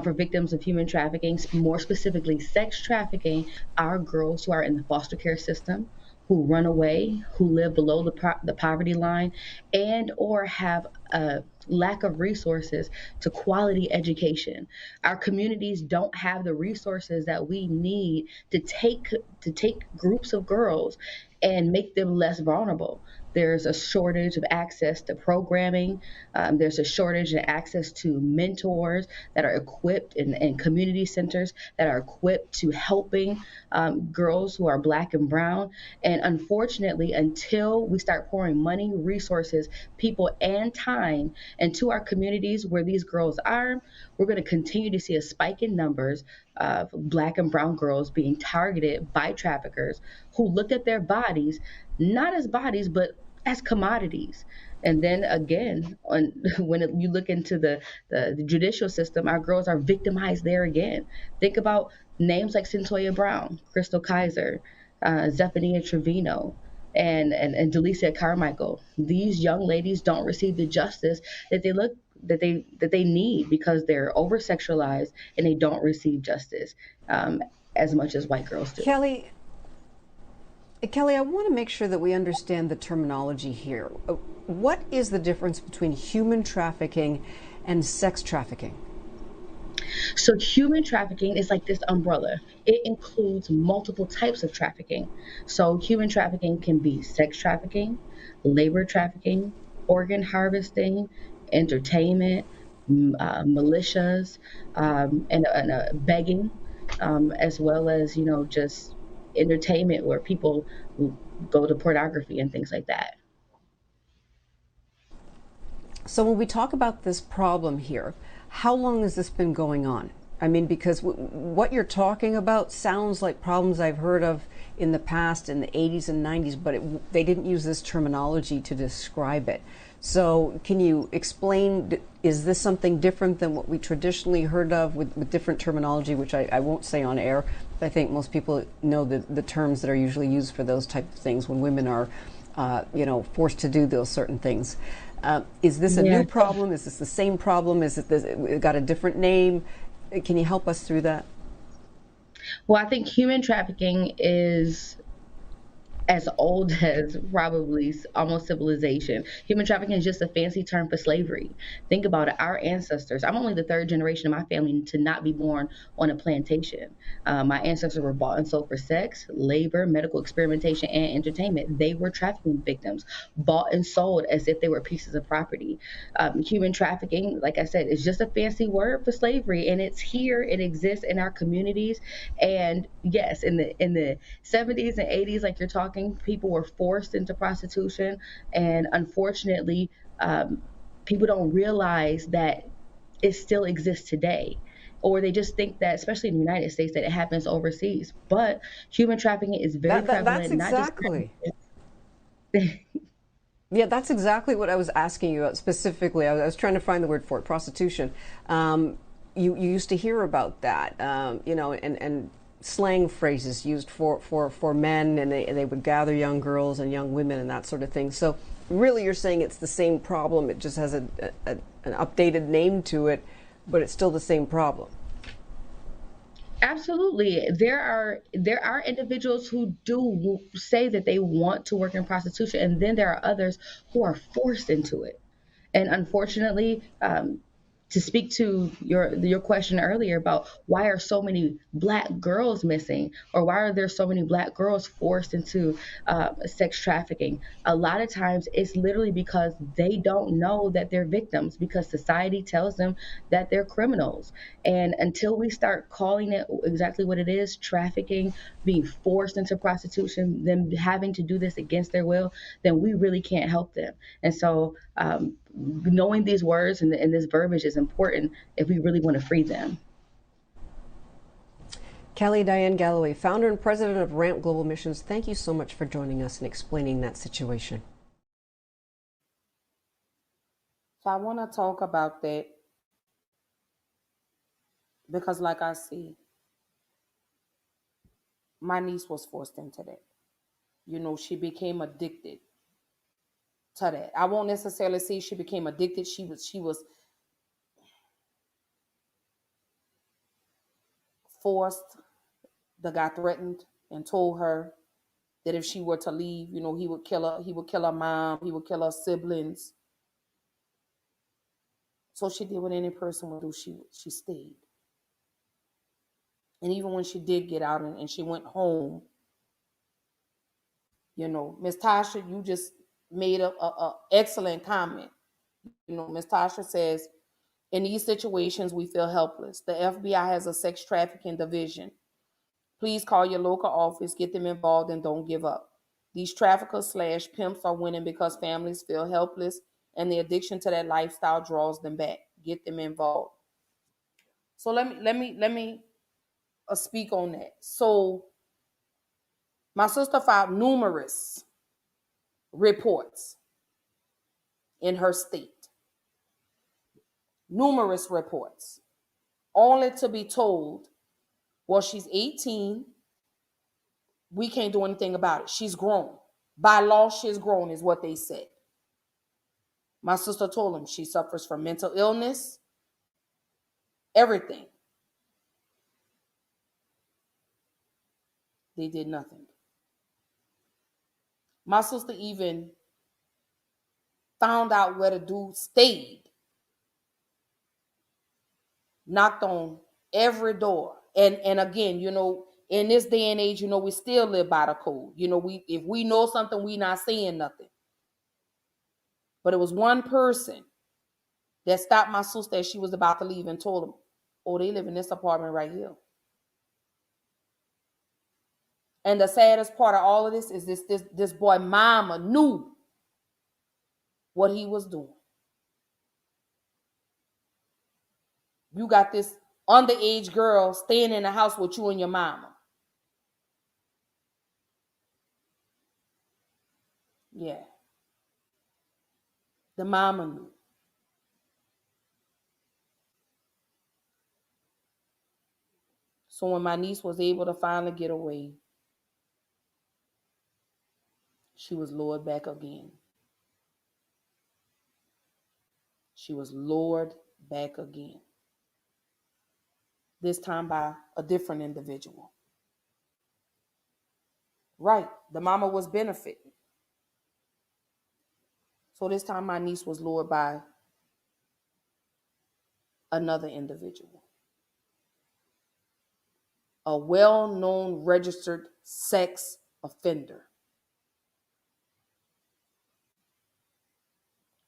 [SPEAKER 3] for victims of human trafficking, more specifically sex trafficking, are girls who are in the foster care system, who run away, who live below the poverty line, and or have a lack of resources to quality education. Our communities don't have the resources that we need to take groups of girls and make them less vulnerable. There's a shortage of access to programming. There's a shortage of access to mentors that are equipped in community centers that are equipped to helping girls who are black and brown. And unfortunately, until we start pouring money, resources, people, and time into our communities where these girls are, we're going to continue to see a spike in numbers of black and brown girls being targeted by traffickers who look at their bodies not as bodies, but as commodities. And then again, you look into the judicial system, our girls are victimized there again. Think about names like Centoya Brown, Crystal Kaiser, Zephaniah Trevino, and Delicia Carmichael. These young ladies don't receive the justice that they need because they're over sexualized and they don't receive justice as much as white girls do.
[SPEAKER 2] Kelly, I want to make sure that we understand the terminology here. What is the difference between human trafficking and sex trafficking?
[SPEAKER 3] So human trafficking is like this umbrella. It includes multiple types of trafficking. So human trafficking can be sex trafficking, labor trafficking, organ harvesting, entertainment, militias, and begging, as well as, just entertainment where people go to pornography and things like that.
[SPEAKER 2] So when we talk about this problem here, how long has this been going on? I mean, because what you're talking about sounds like problems I've heard of in the past, in the 80s and 90s, but they didn't use this terminology to describe it. So can you explain, is this something different than what we traditionally heard of with different terminology, which I won't say on air, but I think most people know the terms that are usually used for those type of things when women are, forced to do those certain things. Is this a new problem? Is this the same problem? It got a different name? Can you help us through that?
[SPEAKER 3] Well, I think human trafficking is as old as probably almost civilization. Human trafficking is just a fancy term for slavery. Think about it. Our ancestors, I'm only the third generation of my family to not be born on a plantation. My ancestors were bought and sold for sex, labor, medical experimentation, and entertainment. They were trafficking victims, bought and sold as if they were pieces of property. Human trafficking, like I said, is just a fancy word for slavery, and it's here. It exists in our communities. And yes, in the 70s and 80s, like you're talking, people were forced into prostitution, and unfortunately, people don't realize that it still exists today, or they just think that, especially in the United States, that it happens overseas. But human trafficking is very prevalent.
[SPEAKER 2] That's exactly. Yeah, that's exactly what I was asking you about specifically. I was trying to find the word for it, prostitution. You used to hear about that, and slang phrases used for men, and they would gather young girls and young women and that sort of thing. So really you're saying it's the same problem, it just has an updated name to it, but it's still the same problem.
[SPEAKER 3] Absolutely. There are individuals who do say that they want to work in prostitution, and then there are others who are forced into it. And unfortunately, to speak to your question earlier about why are so many black girls missing, or why are there so many black girls forced into sex trafficking, a lot of times it's literally because they don't know that they're victims, because society tells them that they're criminals. And until we start calling it exactly what it is, trafficking, being forced into prostitution, them having to do this against their will, then we really can't help them. And so knowing these words and this verbiage is important if we really want to free them.
[SPEAKER 2] Kelly Diane Galloway, founder and president of Ramp Global Missions, thank you so much for joining us and explaining that situation.
[SPEAKER 1] So I want to talk about that because, like I see, my niece was forced into that. She became addicted to that. I won't necessarily say she became addicted. She was forced. The guy threatened and told her that if she were to leave, he would kill her. He would kill her mom. He would kill her siblings. So she did what any person would do. She stayed. And even when she did get out and she went home, Miss Tasha, you just made a excellent comment. Miss Tasha says, in these situations, we feel helpless. The FBI has a sex trafficking division. Please call your local office, get them involved, and don't give up. These traffickers/pimps are winning because families feel helpless, and the addiction to that lifestyle draws them back. Get them involved. So let me speak on that. So my sister filed numerous reports in her state, numerous reports, only to be told, well, she's 18. We can't do anything about it. She's grown. By law, she's grown, is what they said. My sister told him she suffers from mental illness, everything. They did nothing. My sister even found out where the dude stayed, knocked on every door. And again, in this day and age, we still live by the code. If we know something, we not saying nothing. But it was one person that stopped my sister as she was about to leave and told him, oh, they live in this apartment right here. And the saddest part of all of this is this boy mama knew what he was doing. You got this underage girl staying in the house with you and your mama. Yeah. The mama knew. So when my niece was able to finally get away, she was lured back again. She was lured back again. This time by a different individual. Right. The mama was benefiting. So this time my niece was lured by another individual. A well-known registered sex offender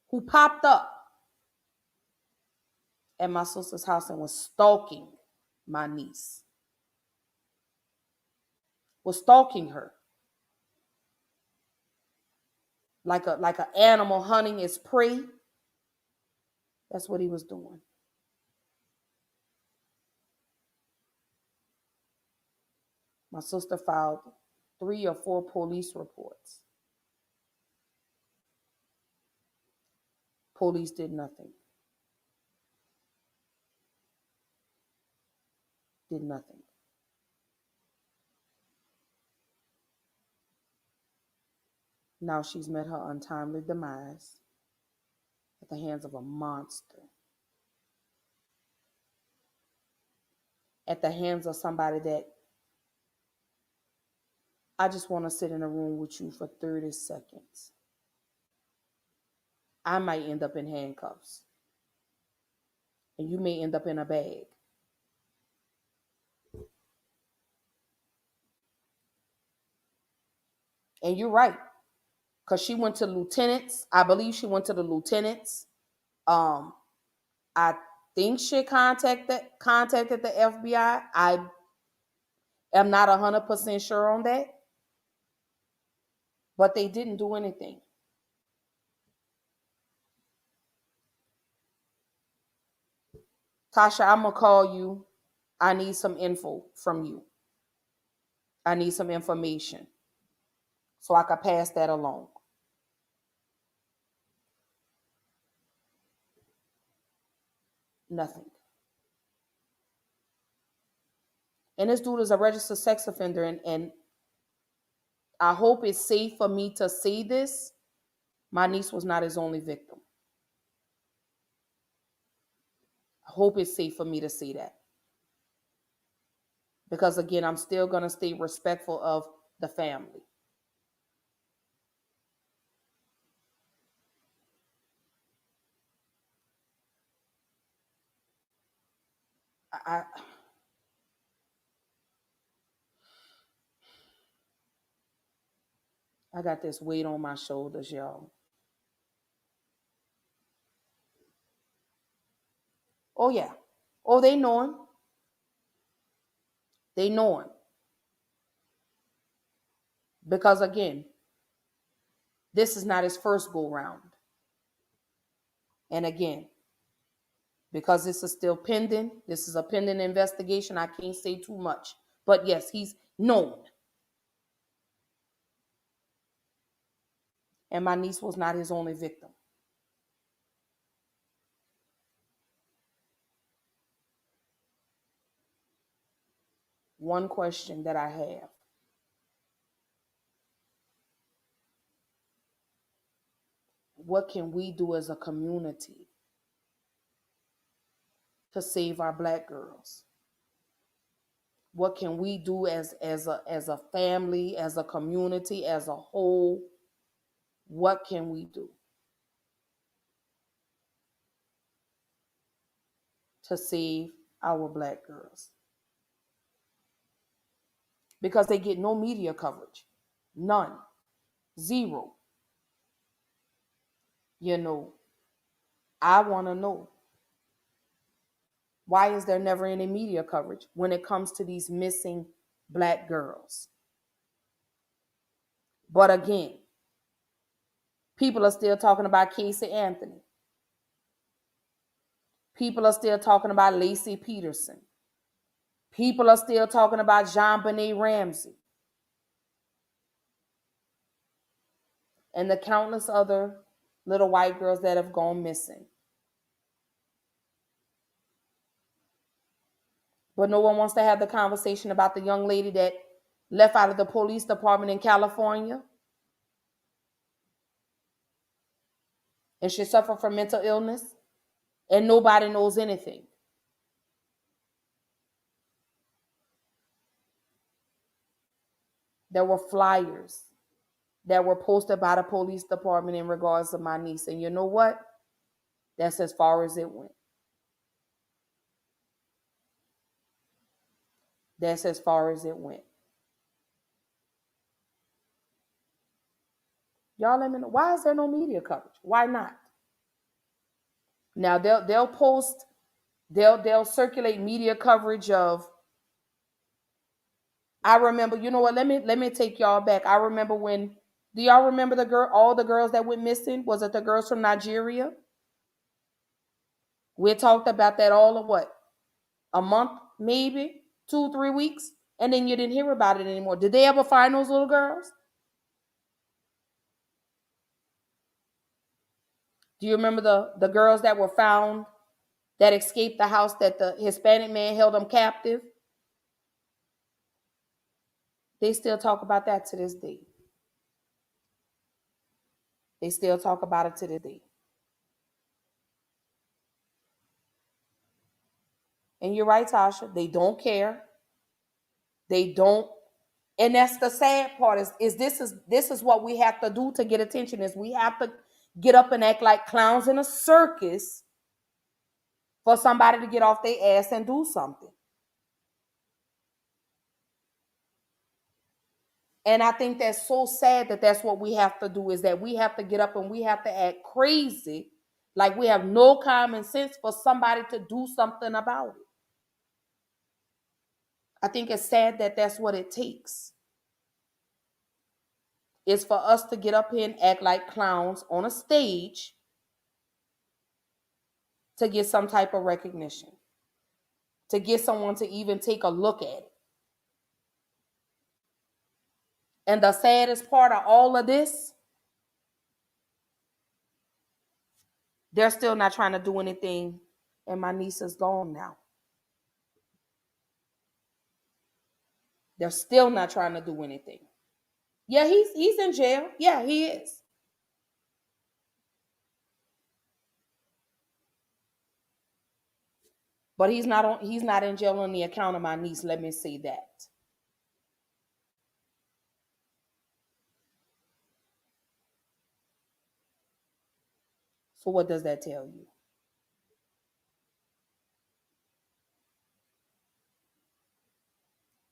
[SPEAKER 1] who popped up at my sister's house and was stalking my niece. Was stalking her. Like an animal hunting its prey. That's what he was doing. My sister filed 3 or 4 police reports. Police did nothing. Did nothing. Now she's met her untimely demise at the hands of a monster. at the hands of somebody that I just want to sit in a room with you for 30 seconds, I might end up in handcuffs and you may end up in a bag. And you're right, because she went to lieutenants. I believe she went to the lieutenants. Um, I think she contacted the FBI. I am not 100% sure on that, but they didn't do anything. Tasha, I'm gonna call you. I need some info from you. I need some information so I could pass that along. Nothing. And this dude is a registered sex offender, and I hope it's safe for me to say this. My niece was not his only victim. I hope it's safe for me to say that. Because again, I'm still going to stay respectful of the family. I I got this weight on my shoulders, y'all. Oh yeah. Oh, they know him. They know him. Because again, this is not his first go round. And again, because this is still pending, this is a pending investigation, I can't say too much. But yes, he's known. And my niece was not his only victim. One question that I have: what can we do as a community to save our Black girls? What can we do as a family, as a community, as a whole? What can we do to save our Black girls? Because they get no media coverage. None. Zero. You know, I want to know, why is there never any media coverage when it comes to these missing Black girls? But again, people are still talking about Casey Anthony. People are still talking about Lacey Peterson. People are still talking about JonBenet Ramsey and the countless other little white girls that have gone missing. But no one wants to have the conversation about the young lady that left out of the police department in California and she suffered from mental illness and nobody knows anything. There were flyers that were posted by the police department in regards to my niece. And you know what? That's as far as it went. That's as far as it went. Y'all let me know, why is there no media coverage? Why not? Now they'll post, they'll circulate media coverage of, I remember, you know what, let me take y'all back. I remember when, do y'all remember all the girls that went missing? Was it the girls from Nigeria? We talked about that all of what? A month, maybe 2-3 weeks, and then you didn't hear about it anymore. Did they ever find those little girls? Do you remember the girls that were found that escaped the house that the Hispanic man held them captive? They still talk about that to this day. They still talk about it to this day. And you're right, Tasha. They don't care. They don't. And that's the sad part is this is what we have to do to get attention is we have to get up and act like clowns in a circus for somebody to get off their ass and do something. And I think that's so sad that that's what we have to do is that we have to get up and we have to act crazy like we have no common sense for somebody to do something about it. I think it's sad that that's what it takes. Is for us to get up here and act like clowns on a stage to get some type of recognition, to get someone to even take a look at it. And the saddest part of all of this, they're still not trying to do anything, and my niece is gone now. They're still not trying to do anything. Yeah, he's in jail. Yeah, he is. But he's not in jail on the account of my niece, let me say that. So what does that tell you?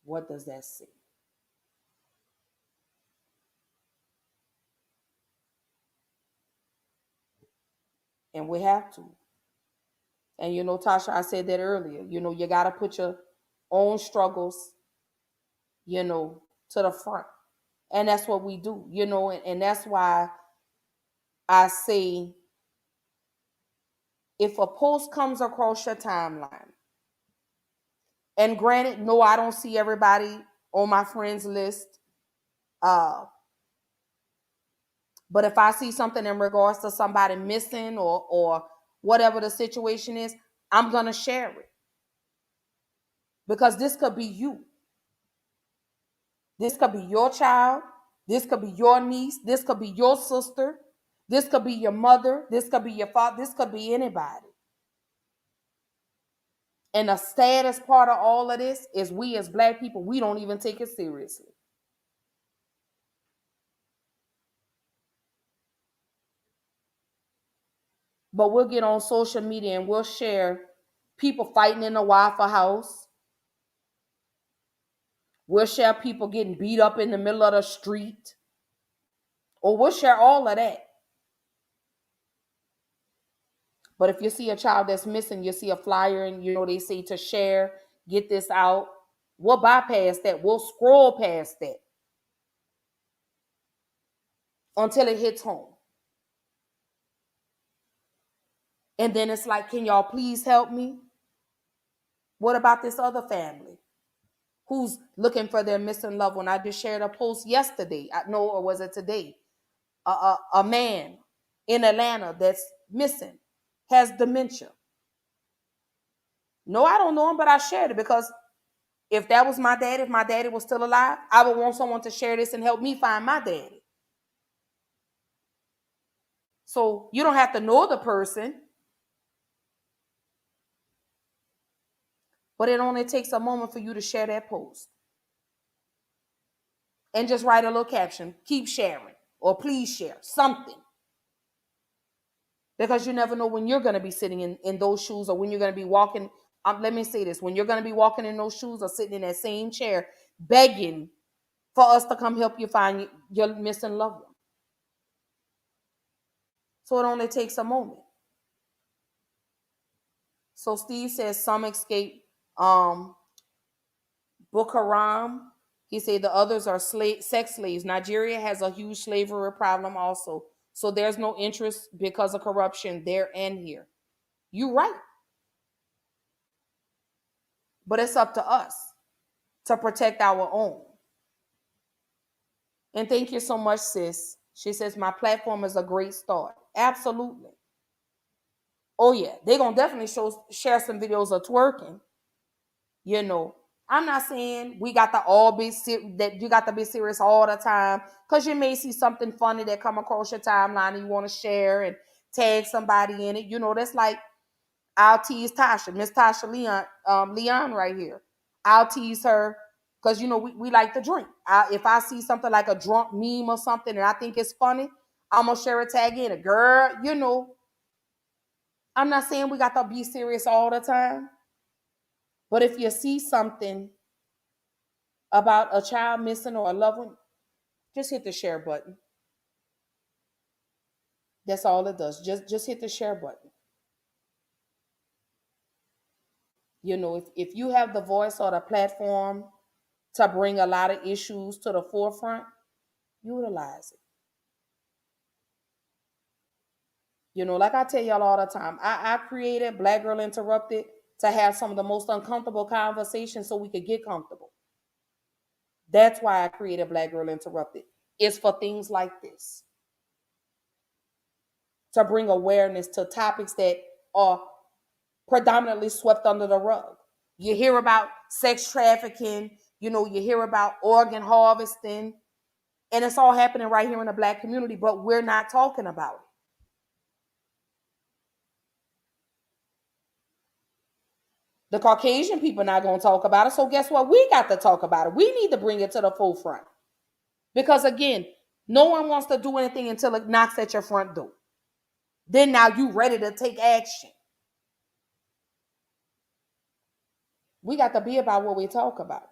[SPEAKER 1] What does that say? And we have to. And Tasha, I said that earlier. You got to put your own struggles, to the front. And that's what we do, and that's why I say if a post comes across your timeline, and granted, no, I don't see everybody on my friends list. But if I see something in regards to somebody missing or whatever the situation is, I'm gonna share it. Because this could be you. This could be your child. This could be your niece. This could be your sister. This could be your mother. This could be your father. This could be anybody. And the saddest part of all of this is we as Black people, we don't even take it seriously. But we'll get on social media and we'll share people fighting in the Waffle House. We'll share people getting beat up in the middle of the street. Or we'll share all of that. But if you see a child that's missing, you see a flyer and they say to share, get this out. We'll bypass that. We'll scroll past that until it hits home. And then it's like, can y'all please help me? What about this other family who's looking for their missing loved one? I just shared a post yesterday. Or was it today? A man in Atlanta that's missing, has dementia. No, I don't know him, but I shared it because if that was my dad, if my daddy was still alive, I would want someone to share this and help me find my daddy. So you don't have to know the person, but it only takes a moment for you to share that post. And just write a little caption, keep sharing, or please share something. Because you never know when you're going to be sitting in those shoes or when you're going to be walking. Let me say this, when you're going to be walking in those shoes or sitting in that same chair, begging for us to come help you find your missing loved one. So it only takes a moment. So Steve says some escape Boko Haram. He said the others are sex slaves. Nigeria has a huge slavery problem also. So there's no interest because of corruption there and here. You're right. But it's up to us to protect our own. And thank you so much, sis. She says, my platform is a great start. Absolutely. Oh, yeah. They're going to definitely share some videos of twerking. I'm not saying we got to all be that you got to be serious all the time, because you may see something funny that come across your timeline and you want to share and tag somebody in it. That's like, I'll tease Tasha, Miss Tasha Leon right here. I'll tease her because we like to drink. If I see something like a drunk meme or something and I think it's funny, I'm gonna share a tag in it. Girl, I'm not saying we got to be serious all the time, but if you see something about a child missing or a loved one, just hit the share button. That's all it does. Just hit the share button. If you have the voice or the platform to bring a lot of issues to the forefront, utilize it. Like I tell y'all all the time, I created Black Girl Interrupted to have some of the most uncomfortable conversations so we could get comfortable. That's why I created Black Girl Interrupted. It's for things like this, to bring awareness to topics that are predominantly swept under the rug. You hear about sex trafficking, you hear about organ harvesting, and it's all happening right here in the Black community, but we're not talking about it. The Caucasian people are not going to talk about it. So guess what? We got to talk about it. We need to bring it to the forefront. Because again, no one wants to do anything until it knocks at your front door. Then now you ready to take action. We got to be about what we talk about.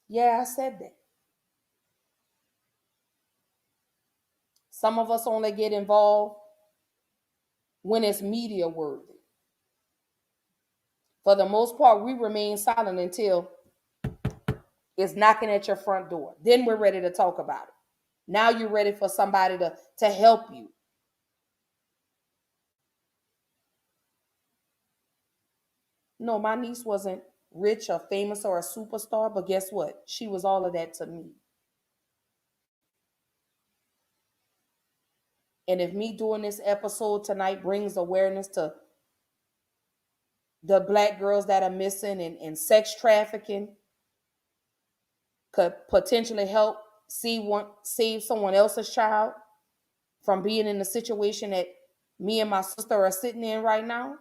[SPEAKER 1] Yeah, I said that. Some of us only get involved when it's media worthy. For the most part, we remain silent until it's knocking at your front door. Then we're ready to talk about it. Now you're ready for somebody to help you. No, my niece wasn't rich or famous or a superstar, but guess what? She was all of that to me. And if me doing this episode tonight brings awareness to the Black girls that are missing and sex trafficking, could potentially help save someone else's child from being in the situation that me and my sister are sitting in right now,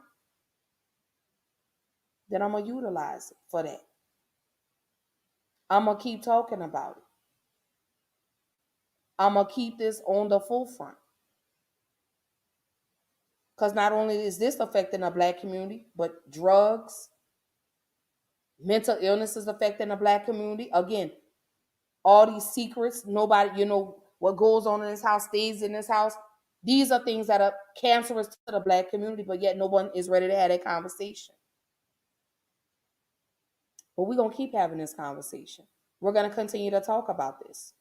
[SPEAKER 1] then I'm going to utilize it for that. I'm going to keep talking about it. I'm going to keep this on the forefront. Because not only is this affecting the Black community, but drugs, mental illness is affecting the Black community. Again, all these secrets, nobody, what goes on in this house stays in this house. These are things that are cancerous to the Black community, but yet no one is ready to have that conversation. But we're going to keep having this conversation. We're going to continue to talk about this.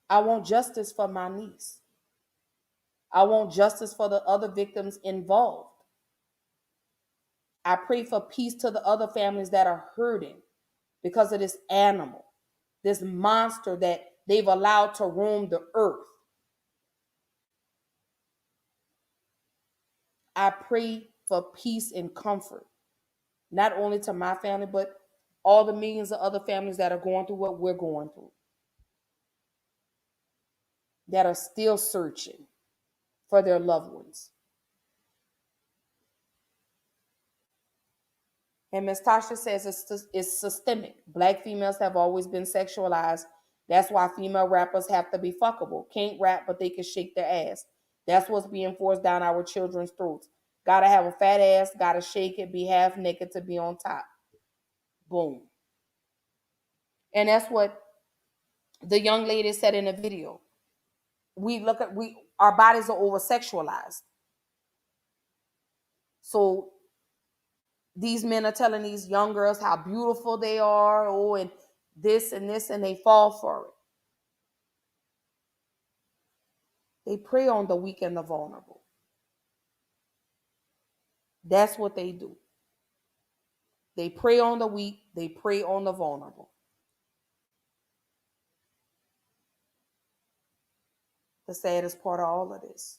[SPEAKER 1] I want justice for my niece. I want justice for the other victims involved. I pray for peace to the other families that are hurting because of this animal, this monster that they've allowed to roam the earth. I pray for peace and comfort, not only to my family, but all the millions of other families that are going through what we're going through, that are still searching for their loved ones. And Ms. Tasha says it's systemic. Black females have always been sexualized. That's why female rappers have to be fuckable. Can't rap, but they can shake their ass. That's what's being forced down our children's throats. Gotta have a fat ass, gotta shake it, be half naked to be on top. Boom. And that's what the young lady said in the video. Our bodies are over sexualized. So these men are telling these young girls how beautiful they are, and this, and they fall for it. They prey on the weak and the vulnerable. That's what they do. They prey on the weak, they prey on the vulnerable. The saddest part of all of this.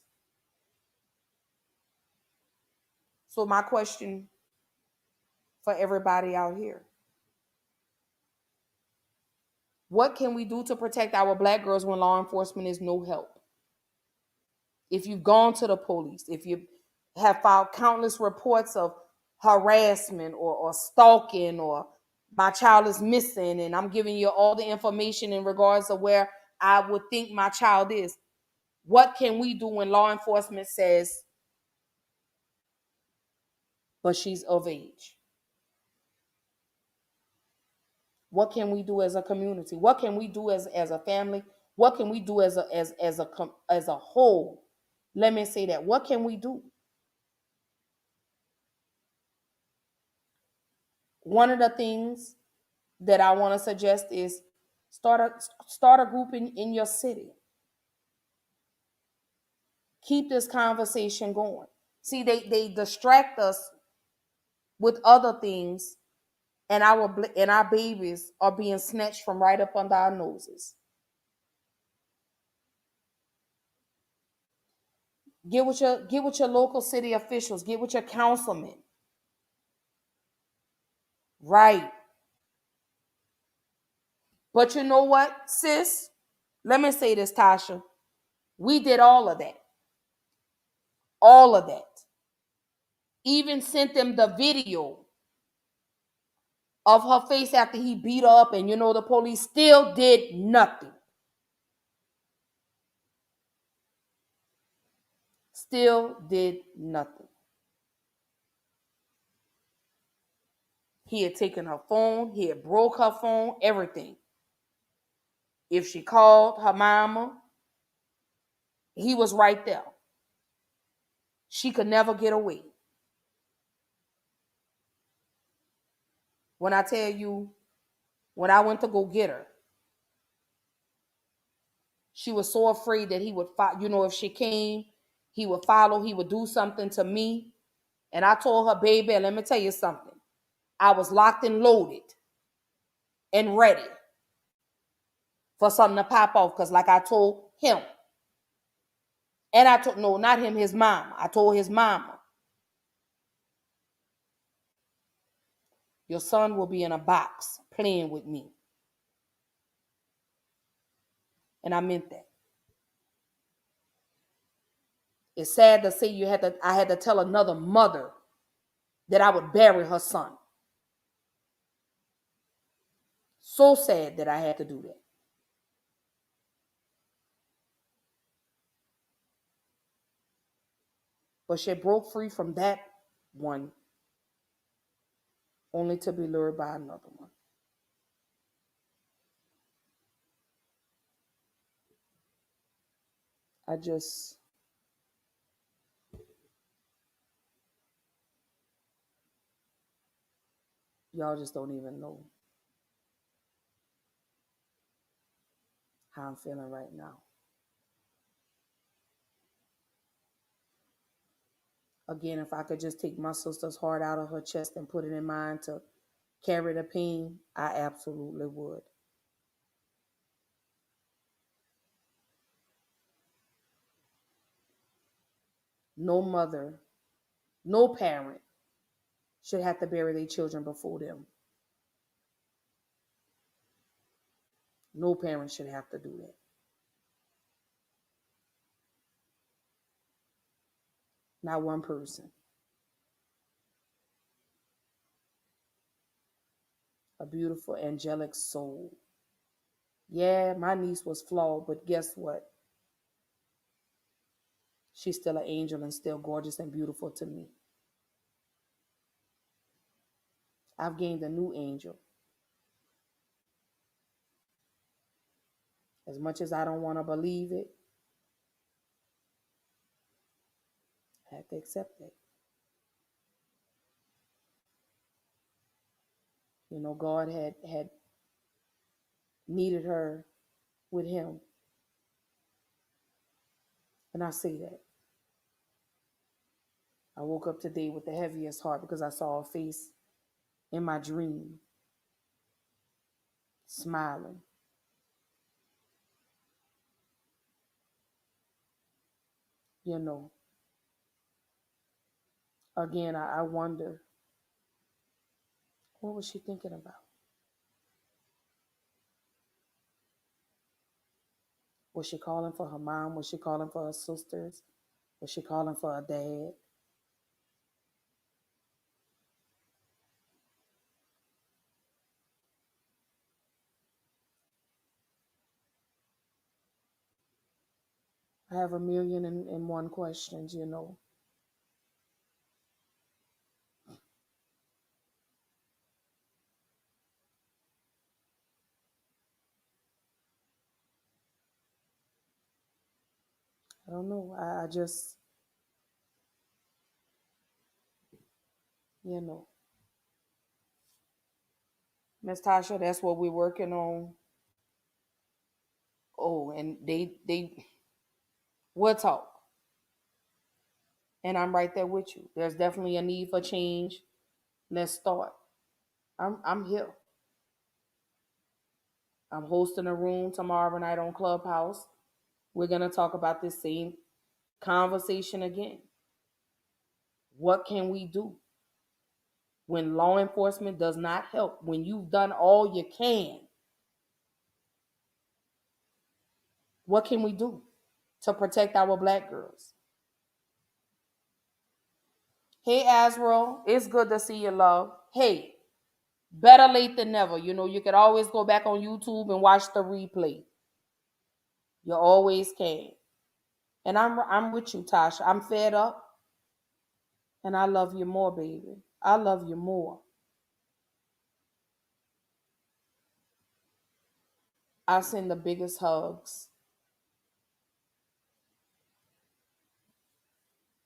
[SPEAKER 1] So my question for everybody out here: What can we do to protect our black girls when law enforcement is no help? If you've gone to the police, if you have filed countless reports of harassment or stalking, or my child is missing and I'm giving you all the information in regards of where I would think my child is, what can we do when law enforcement says, but she's of age? What can we do as a community? What can we do as a family? What can we do as a whole? Let me say that. What can we do? One of the things that I want to suggest is start a group in your city. Keep this conversation going. See, they distract us with other things, and our babies are being snatched from right up under our noses. Get with your local city officials. Get with your councilmen. Right. But you know what, sis? Let me say this, Tasha. We did all of that. All of that. Even sent them the video of her face after he beat her up, and the police still did nothing. Still did nothing. He had taken her phone, he had broke her phone, everything. If she called her mama, he was right there. She could never get away. When I tell you, when I went to go get her, she was so afraid that he would, if she came, he would follow, he would do something to me. And I told her, baby, let me tell you something. I was locked and loaded and ready for something to pop off. Because like I told him, and I told, no, not him, his mama. I told his mama, your son will be in a box playing with me. And I meant that. It's sad to say I had to tell another mother that I would bury her son. So sad that I had to do that. But she broke free from that one, only to be lured by another one. I just, y'all just don't even know how I'm feeling right now. Again, if I could just take my sister's heart out of her chest and put it in mine to carry the pain, I absolutely would. No mother, no parent should have to bury their children before them. No parent should have to do that. Not one person. A beautiful, angelic soul. Yeah, my niece was flawed, but guess what? She's still an angel and still gorgeous and beautiful to me. I've gained a new angel. As much as I don't want to believe it, I have to accept it. God had needed her with him. And I say that. I woke up today with the heaviest heart because I saw a face in my dream smiling. Again, I wonder, what was she thinking about? Was she calling for her mom? Was she calling for her sisters? Was she calling for her dad? I have a million and one questions, you know. I don't know. I just, you know. Miss Tasha, that's what we're working on. Oh, and we'll talk. And I'm right there with you. There's definitely a need for change. Let's start. I'm here. I'm hosting a room tomorrow night on Clubhouse. We're gonna talk about this same conversation again. What can we do when law enforcement does not help? When you've done all you can, what can we do to protect our black girls? Hey, Azrael, it's good to see you, love. Hey, better late than never. You know, you could always go back on YouTube and watch the replay. You always can. And I'm with you, Tasha. I'm fed up, and I love you more, baby. I love you more. I send the biggest hugs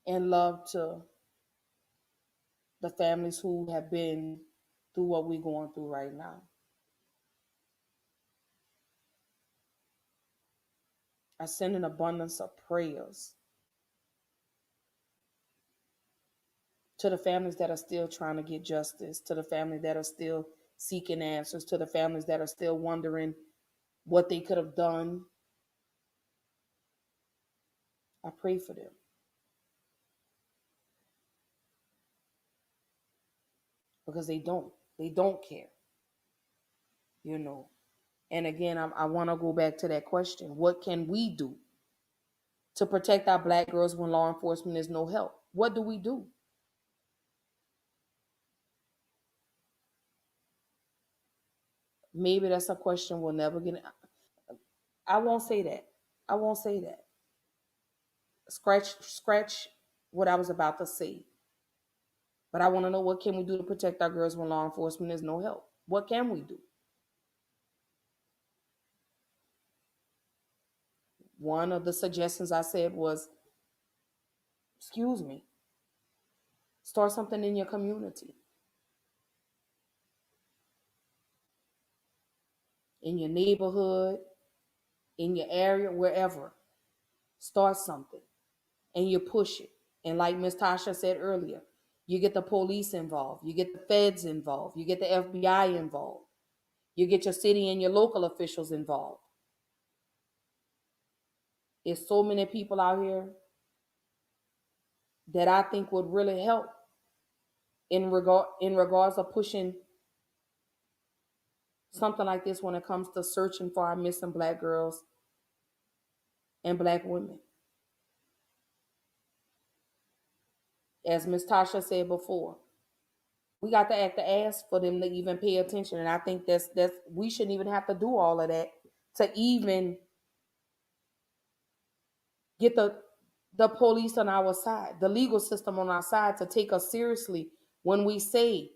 [SPEAKER 1] and love to the families who have been through what we're going through right now. I send an abundance of prayers to the families that are still trying to get justice, to the families that are still seeking answers, to the families that are still wondering what they could have done. I pray for them because they don't care, you know. And again, I want to go back to that question: what can we do to protect our black girls when law enforcement is no help? What do we do? Maybe that's a question we'll never get. I won't say that. I won't say that. Scratch what I was about to say. But I want to know, what can we do to protect our girls when law enforcement is no help? What can we do? One of the suggestions I said was, excuse me, start something in your community, in your neighborhood, in your area, wherever. Start something and you push it. And like Miss Tasha said earlier, you get the police involved, you get the feds involved, you get the FBI involved, you get your city and your local officials involved. There's so many people out here that I think would really help in regards of pushing something like this when it comes to searching for our missing black girls and black women. As Miss Tasha said before, we got to act the ass for them to even pay attention. And I think that's we shouldn't even have to do all of that to even get the police on our side, the legal system on our side, to take us seriously when we say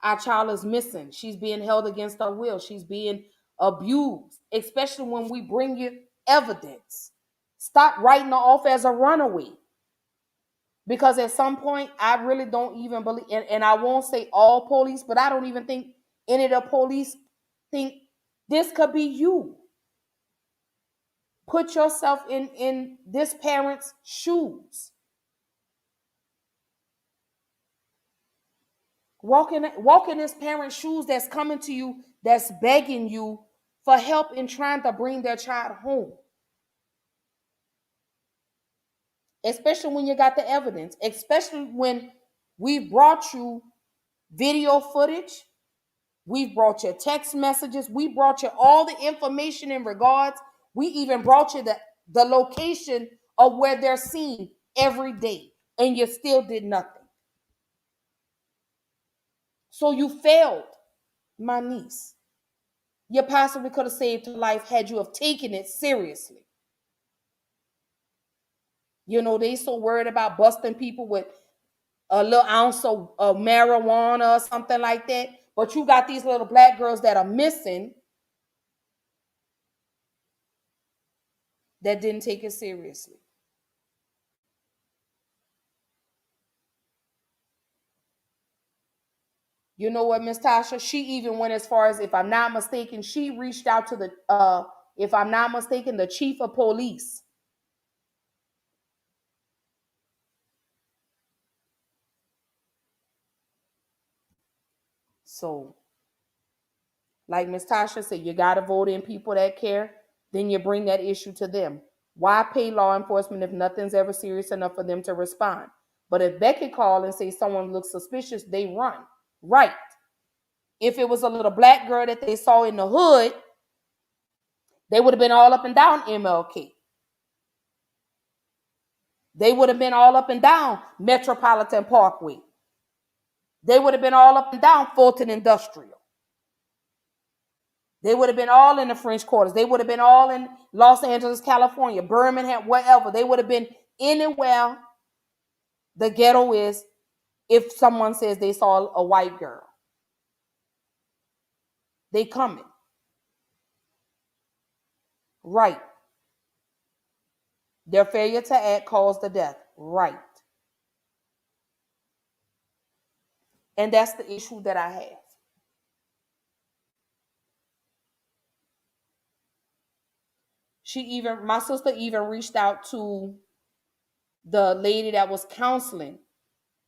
[SPEAKER 1] our child is missing. She's being held against her will. She's being abused, especially when we bring you evidence. Stop writing her off as a runaway. Because at some point, I really don't even believe, and I won't say all police, but I don't even think any of the police think this could be you. Put yourself in this parent's shoes. Walk in this parent's shoes that's coming to you, that's begging you for help in trying to bring their child home. Especially when you got the evidence, especially when we've brought you video footage, we've brought you text messages, we brought you all the information in regards We even brought you the location of where they're seen every day, and you still did nothing. So you failed, my niece. You possibly could have saved her life had you have taken it seriously. You know, they so worried about busting people with a little ounce of marijuana or something like that. But you got these little black girls that are missing that didn't take it seriously. You know what, Miss Tasha? She even went as far as, if I'm not mistaken, she reached out to if I'm not mistaken, the chief of police. So, like Miss Tasha said, you got to vote in people that care. Then you bring that issue to them. Why pay law enforcement if nothing's ever serious enough for them to respond? But if Becky call and say someone looks suspicious, they run. Right. If it was a little black girl that they saw in the hood, they would have been all up and down MLK. They would have been all up and down Metropolitan Parkway. They would have been all up and down Fulton Industrial. They would have been all in the French Quarters. They would have been all in Los Angeles, California, Birmingham, wherever. They would have been anywhere the ghetto is if someone says they saw a white girl. They coming. Right. Their failure to act caused the death. Right. And that's the issue that I have. My sister even reached out to the lady that was counseling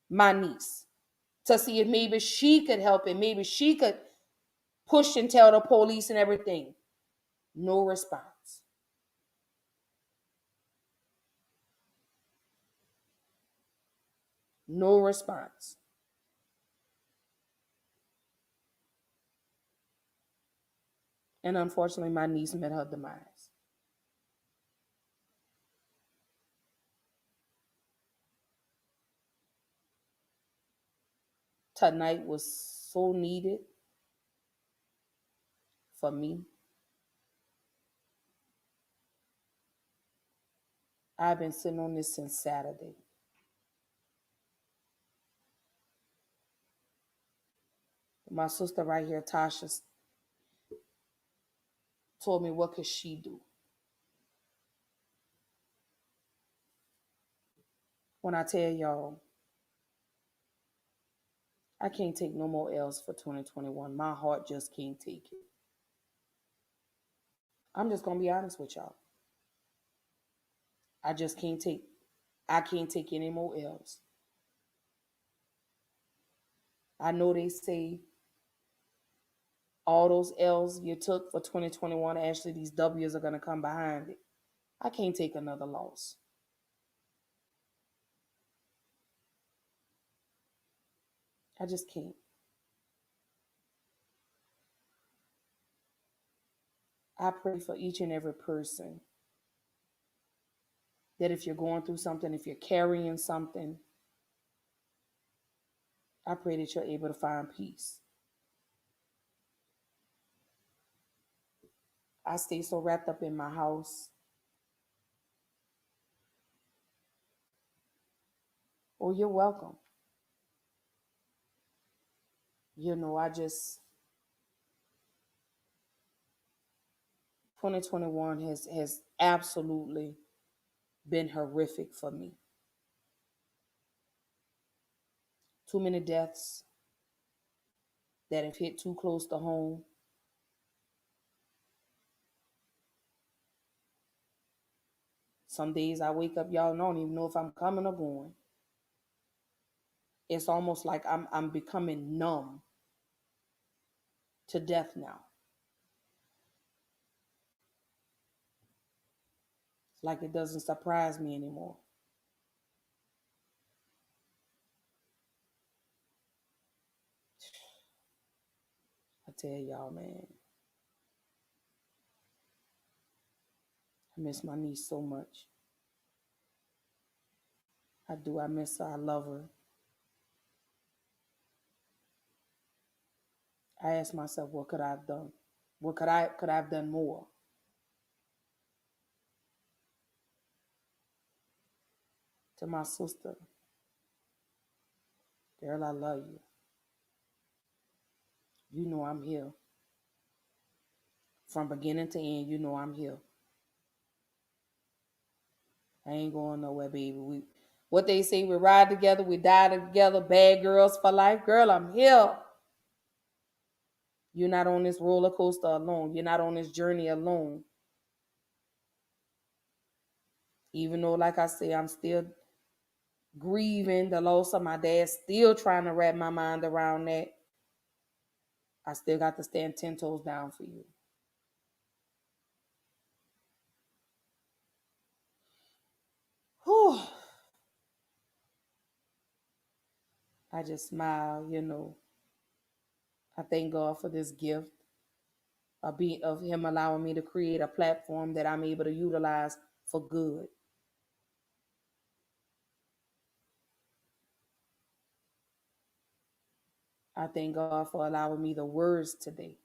[SPEAKER 1] my niece to see if maybe she could help and maybe she could push and tell the police and everything. No response. No response. And unfortunately, my niece met her demise. Tonight was so needed for me. I've been sitting on this since Saturday. My sister right here, Tasha, told me what could she do. When I tell y'all, I can't take no more L's for 2021. My heart just can't take it. I'm just gonna be honest with y'all. I just can't take. I can't take any more L's. I know they say all those L's you took for 2021, actually these W's are gonna come behind it. I can't take another loss. I just can't. I pray for each and every person that if you're going through something, if you're carrying something, I pray that you're able to find peace. I stay so wrapped up in my house. Oh, you're welcome. You know, 2021 has absolutely been horrific for me. Too many deaths that have hit too close to home. Some days I wake up, y'all don't even know if I'm coming or going. It's almost like I'm becoming numb to death now. It's like it doesn't surprise me anymore. I tell y'all, man. I miss my niece so much. I do. I miss her. I love her. I ask myself, what could I have done? What could I have done more? To my sister, girl, I love you. You know I'm here. From beginning to end, you know I'm here. I ain't going nowhere, baby. What they say, we ride together, we die together, bad girls for life. Girl, I'm here. You're not on this roller coaster alone. You're not on this journey alone. Even though, like I say, I'm still grieving the loss of my dad, still trying to wrap my mind around that. I still got to stand 10 toes down for you. Whew. I just smile. I thank God for this gift of Him allowing me to create a platform that I'm able to utilize for good. I thank God for allowing me the words today.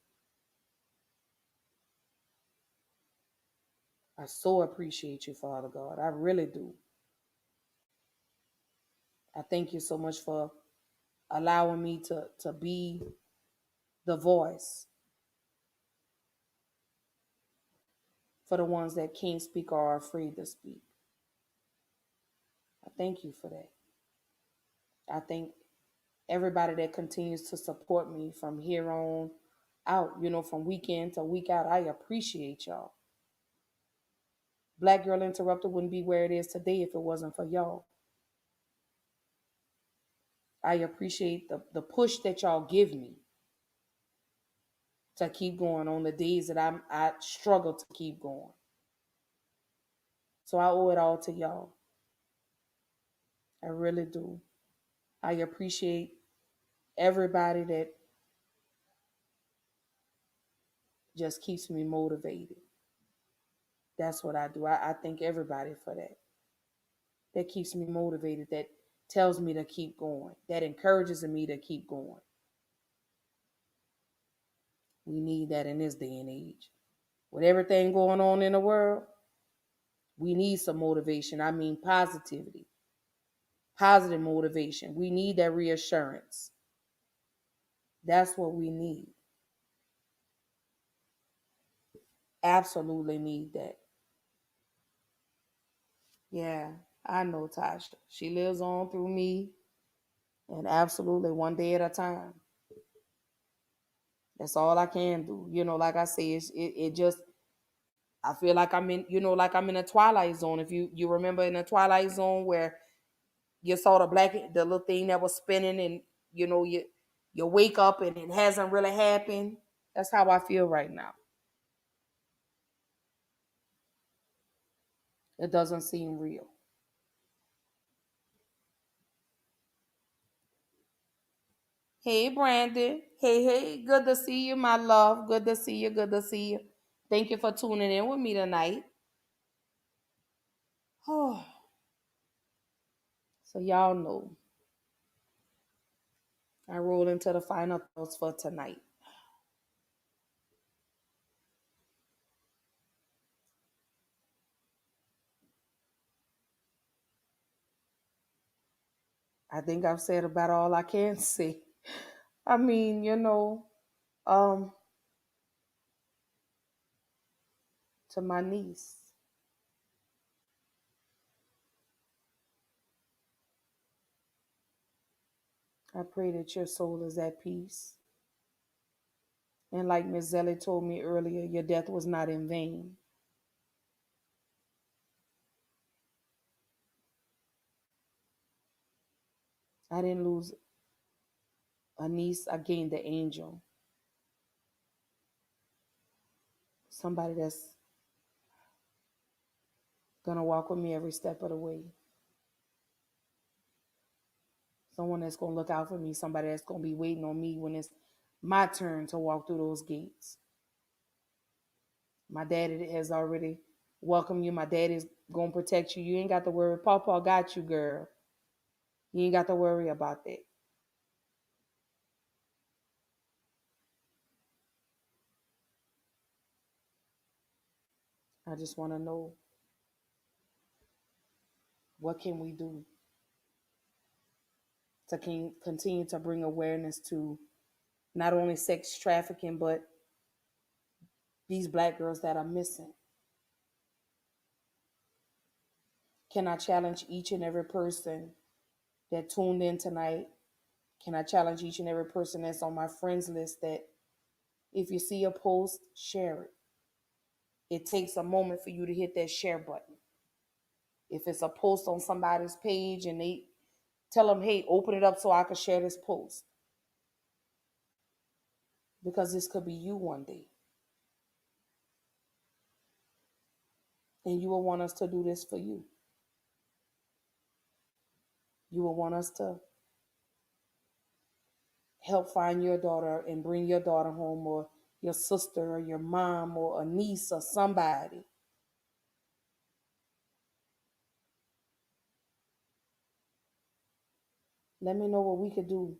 [SPEAKER 1] I so appreciate you, Father God. I really do. I thank you so much for allowing me to be the voice for the ones that can't speak or are afraid to speak. I thank you for that. I thank everybody that continues to support me from here on out, from week in to week out. I appreciate y'all. Black Girl Interrupted wouldn't be where it is today if it wasn't for y'all. I appreciate the push that y'all give me to keep going on the days that I struggle to keep going. So I owe it all to y'all. I really do. I appreciate everybody that just keeps me motivated. That's what I do. I thank everybody for that. That keeps me motivated, that tells me to keep going, that encourages me to keep going. We need that in this day and age. With everything going on in the world, we need some motivation. I mean, positivity, positive motivation. We need that reassurance. That's what we need. Absolutely need that. Yeah, I know Tasha. She lives on through me, and absolutely one day at a time. That's all I can do. Like I say, it just, I feel like I'm in a twilight zone. If you remember in a twilight zone where you saw the little thing that was spinning, and you wake up and it hasn't really happened. That's how I feel right now. It doesn't seem real. Hey, Brandon. Hey, good to see you, my love. Good to see you. Good to see you. Thank you for tuning in with me tonight. Oh, so y'all know I roll into the final thoughts for tonight. I think I've said about all I can say. I mean, um, to my niece, I pray that your soul is at peace. And like Miss Zelly told me earlier, your death was not in vain. I didn't lose a niece, I gained the angel. Somebody that's gonna walk with me every step of the way. Someone that's gonna look out for me, somebody that's gonna be waiting on me when it's my turn to walk through those gates. My daddy has already welcome you. My daddy's gonna protect you. You ain't got to worry. Papa got you, girl. You ain't got to worry about that. I just want to know, what can we do to continue to bring awareness to not only sex trafficking, but these black girls that are missing. Can I challenge each and every person that tuned in tonight? Can I challenge each and every person that's on my friends list that if you see a post, share it. It takes a moment for you to hit that share button. If it's a post on somebody's page and they tell them, hey, open it up so I can share this post. Because this could be you one day. And you will want us to do this for you. You will want us to help find your daughter and bring your daughter home, or your sister or your mom or a niece or somebody. Let me know what we could do.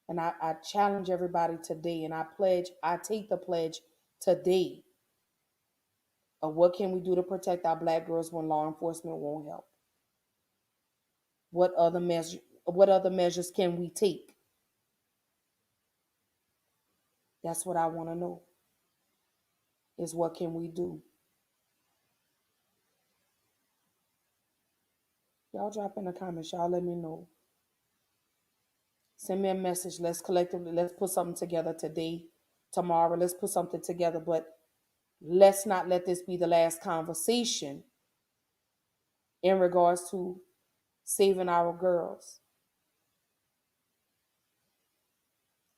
[SPEAKER 1] And I challenge everybody today, and I take the pledge today of what can we do to protect our black girls when law enforcement won't help. What other measures can we take? That's what I want to know, is what can we do? Y'all drop in the comments. Y'all let me know. Send me a message. Let's put something together today, tomorrow. Let's put something together. But let's not let this be the last conversation in regards to saving our girls.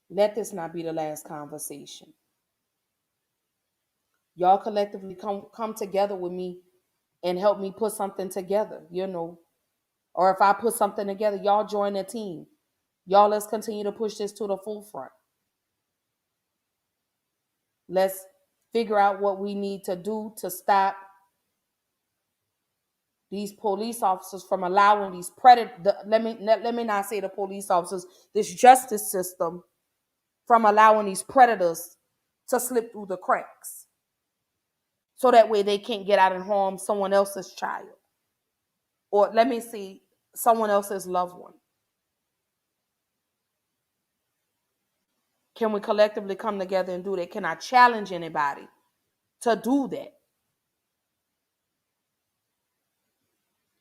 [SPEAKER 1] Let this not be the last conversation. Y'all collectively come together with me and help me put something together, Or if I put something together, y'all join the team. Y'all, let's continue to push this to the forefront. Let's figure out what we need to do to stop these police officers from allowing these let me not say the police officers, this justice system, from allowing these predators to slip through the cracks. So that way they can't get out and harm someone else's child. Or let me see, someone else's loved one. Can we collectively come together and do that? Can I challenge anybody to do that?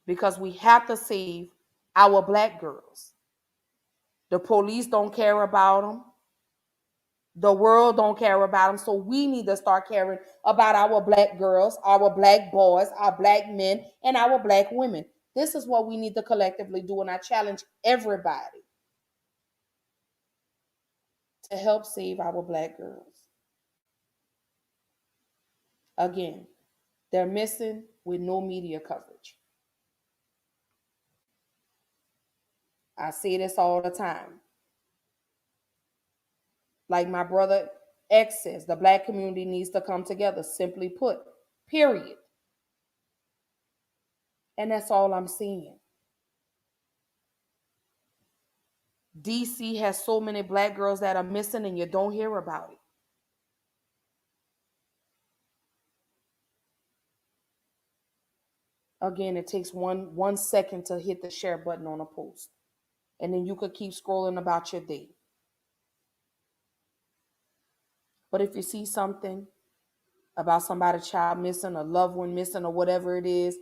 [SPEAKER 1] Because we have to save our black girls. The police don't care about them. The world don't care about them. So we need to start caring about our black girls, our black boys, our black men, and our black women. This is what we need to collectively do. And I challenge everybody to help save our black girls. Again, they're missing with no media coverage. I say this all the time. Like my brother X says, the black community needs to come together, simply put, period. And that's all I'm seeing. DC has so many black girls that are missing and you don't hear about it. Again, it takes one second to hit the share button on a post. And then you could keep scrolling about your day. But if you see something about somebody's child missing, a loved one missing, or whatever it is,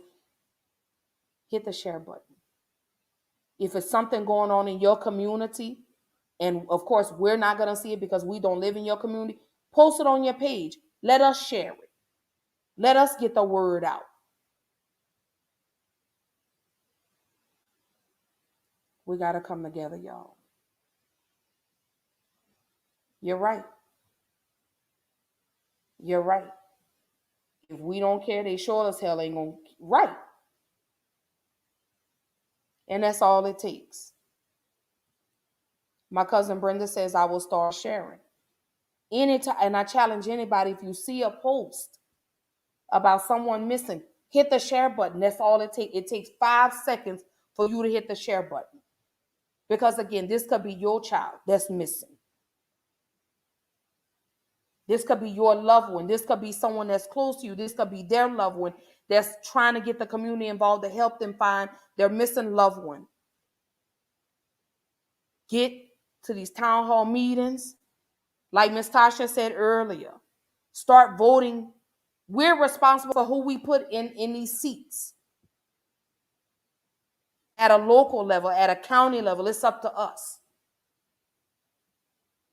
[SPEAKER 1] hit the share button. If it's something going on in your community, and of course, we're not going to see it because we don't live in your community, post it on your page. Let us share it. Let us get the word out. We got to come together, y'all. You're right. You're right. If we don't care, they sure as hell ain't going to. Right. And that's all it takes. My cousin Brenda says I will start sharing. Anytime, and I challenge anybody, if you see a post about someone missing, hit the share button. That's all it takes. It takes 5 seconds for you to hit the share button. Because again, this could be your child that's missing. This could be your loved one. This could be someone that's close to you. This could be their loved one that's trying to get the community involved to help them find their missing loved one. Get to these town hall meetings. Like Ms. Tasha said earlier, start voting. We're responsible for who we put in these seats. At a local level, at a county level, it's up to us.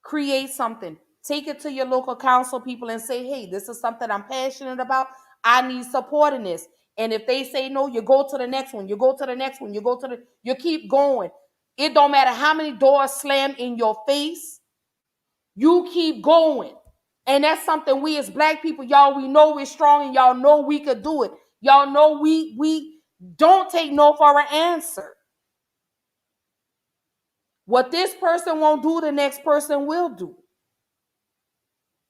[SPEAKER 1] Create something. Take it to your local council people and say, hey, this is something I'm passionate about. I need support in this. And if they say no, you go to the next one. You go to the next one. You keep going. It don't matter how many doors slam in your face. You keep going. And that's something we as Black people, y'all, we know we're strong and y'all know we could do it. Y'all know we don't take no for an answer. What this person won't do, the next person will do.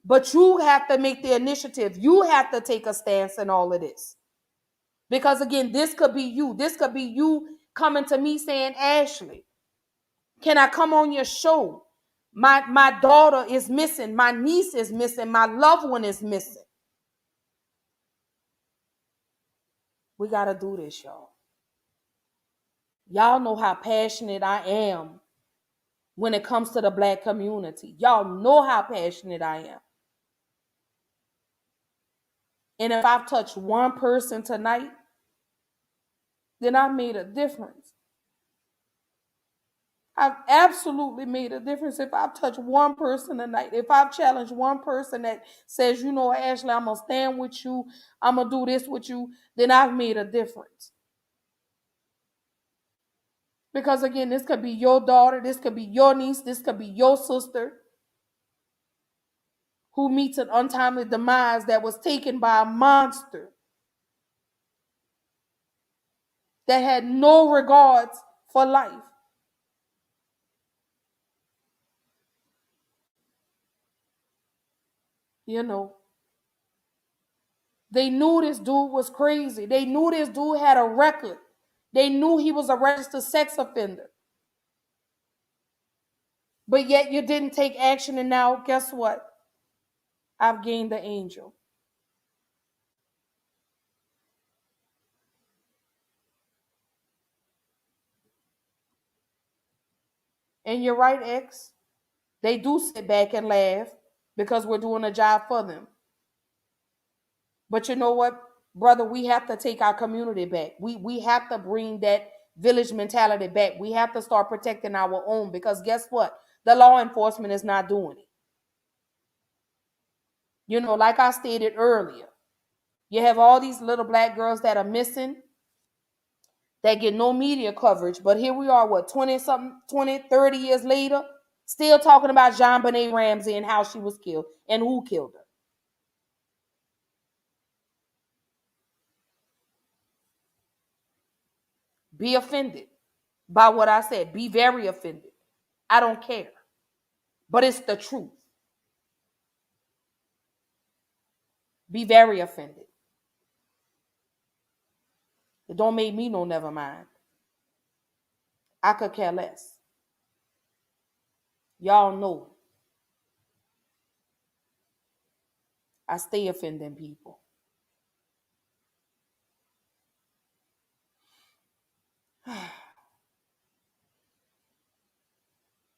[SPEAKER 1] But you have to make the initiative. You have to take a stance in all of this. Because again, this could be you. This could be you coming to me saying, Ashley, can I come on your show? My daughter is missing. My niece is missing. My loved one is missing. We got to do this, y'all. Y'all know how passionate I am when it comes to the Black community. Y'all know how passionate I am. And if I've touched one person tonight, then I've made a difference. I've absolutely made a difference if I've touched one person tonight. If I've challenged one person that says, you know, Ashley, I'm going to stand with you. I'm going to do this with you. Then I've made a difference. Because again, this could be your daughter. This could be your niece. This could be your sister who meets an untimely demise that was taken by a monster that had no regards for life. You know, they knew this dude was crazy. They knew this dude had a record. They knew he was a registered sex offender. But yet you didn't take action, and now guess what? I've gained the angel. And you're right, X. They do sit back and laugh because we're doing a job for them. But you know what, brother? We have to take our community back. We have to bring that village mentality back. We have to start protecting our own, because guess what? The law enforcement is not doing it. You know, like I stated earlier, you have all these little Black girls that are missing that get no media coverage. But here we are, what, 20 something, 20, 30 years later, still talking about JonBenet Ramsey and how she was killed and who killed her. Be offended by what I said. Be very offended. I don't care. But it's the truth. Be very offended. It don't make me no never mind. I could care less. Y'all know I stay offending people.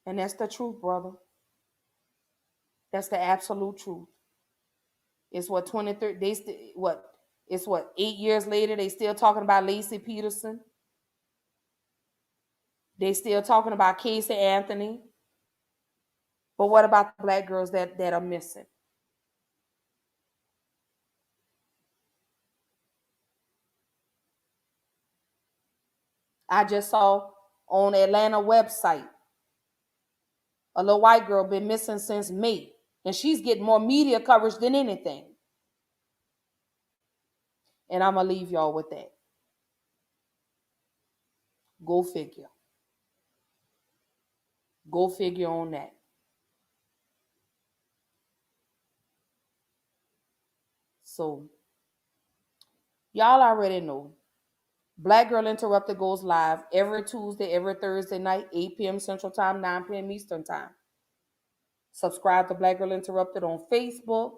[SPEAKER 1] And that's the truth, brother. That's the absolute truth. It's what 23 it's what 8 years later they still talking about Lacey Peterson. They still talking about Casey Anthony. But what about the Black girls that are missing? I just saw on Atlanta website a little white girl been missing since May, and she's getting more media coverage than anything. And I'm gonna leave y'all with that. Go figure. Go figure on that. So Y'all already know. Black Girl Interrupted goes live every Tuesday, every Thursday night, 8 p.m. Central Time, 9 p.m. Eastern Time. Subscribe to Black Girl Interrupted on Facebook,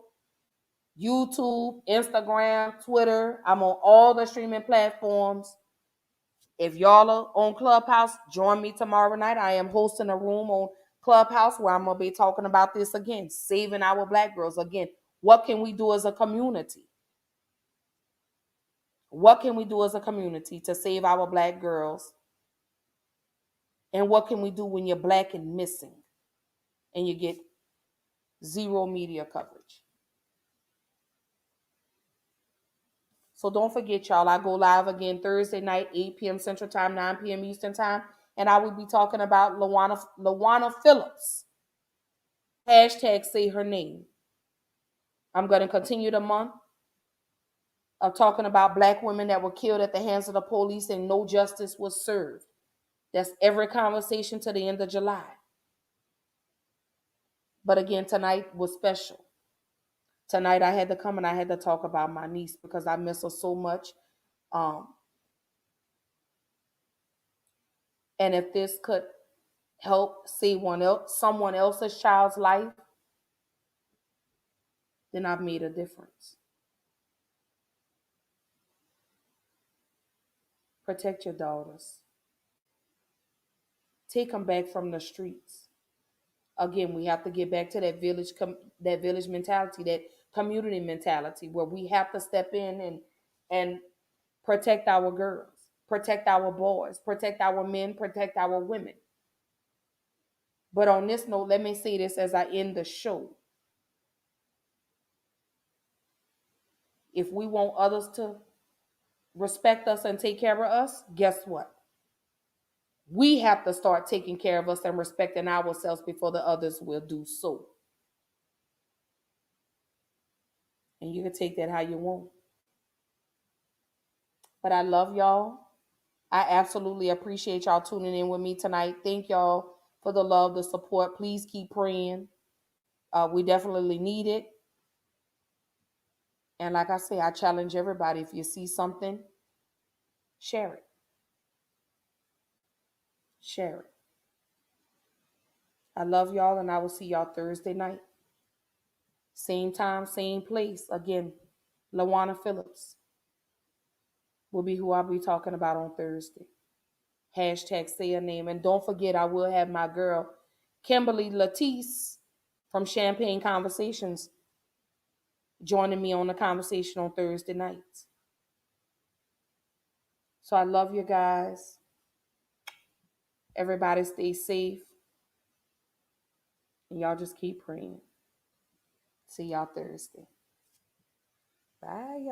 [SPEAKER 1] YouTube, Instagram, Twitter. I'm on all the streaming platforms. If y'all are on Clubhouse, join me tomorrow night. I am hosting a room on Clubhouse where I'm going to be talking about this again, saving our black girls. Again, what can we do as a community? What can we do as a community to save our black girls? And what can we do when you're black and missing and you get zero media coverage? So don't forget, y'all, I go live again Thursday night, 8 p.m. Central Time, 9 p.m. Eastern Time. And I will be talking about Lawana Phillips. Hashtag say her name. I'm going to continue the month of talking about black women that were killed at the hands of the police and no justice was served. That's every conversation to the end of July. But again, tonight was special. Tonight I had to come and I had to talk about my niece because I miss her so much. And if this could help save someone else's child's life, then I've made a difference. Protect your daughters. Take them back from the streets. Again, we have to get back to that village mentality, that community mentality, where we have to step in and protect our girls, protect our boys, protect our men, protect our women. But on this note, let me say this as I end the show. If we want others to respect us and take care of us, guess what? We have to start taking care of us and respecting ourselves before the others will do so. And you can take that how you want. But I love y'all. I absolutely appreciate y'all tuning in with me tonight. Thank y'all for the love, the support. Please keep praying. We definitely need it. And like I say, I challenge everybody, if you see something, share it. Share it. I love y'all, and I will see y'all Thursday night. Same time, same place. Again, Lawana Phillips will be who I'll be talking about on Thursday. Hashtag say her name. And don't forget, I will have my girl, Kimberly Latisse from Champagne Conversations, joining me on the conversation on Thursday nights. So I love you guys. Everybody stay safe. And y'all just keep praying. See y'all Thursday. Bye, y'all.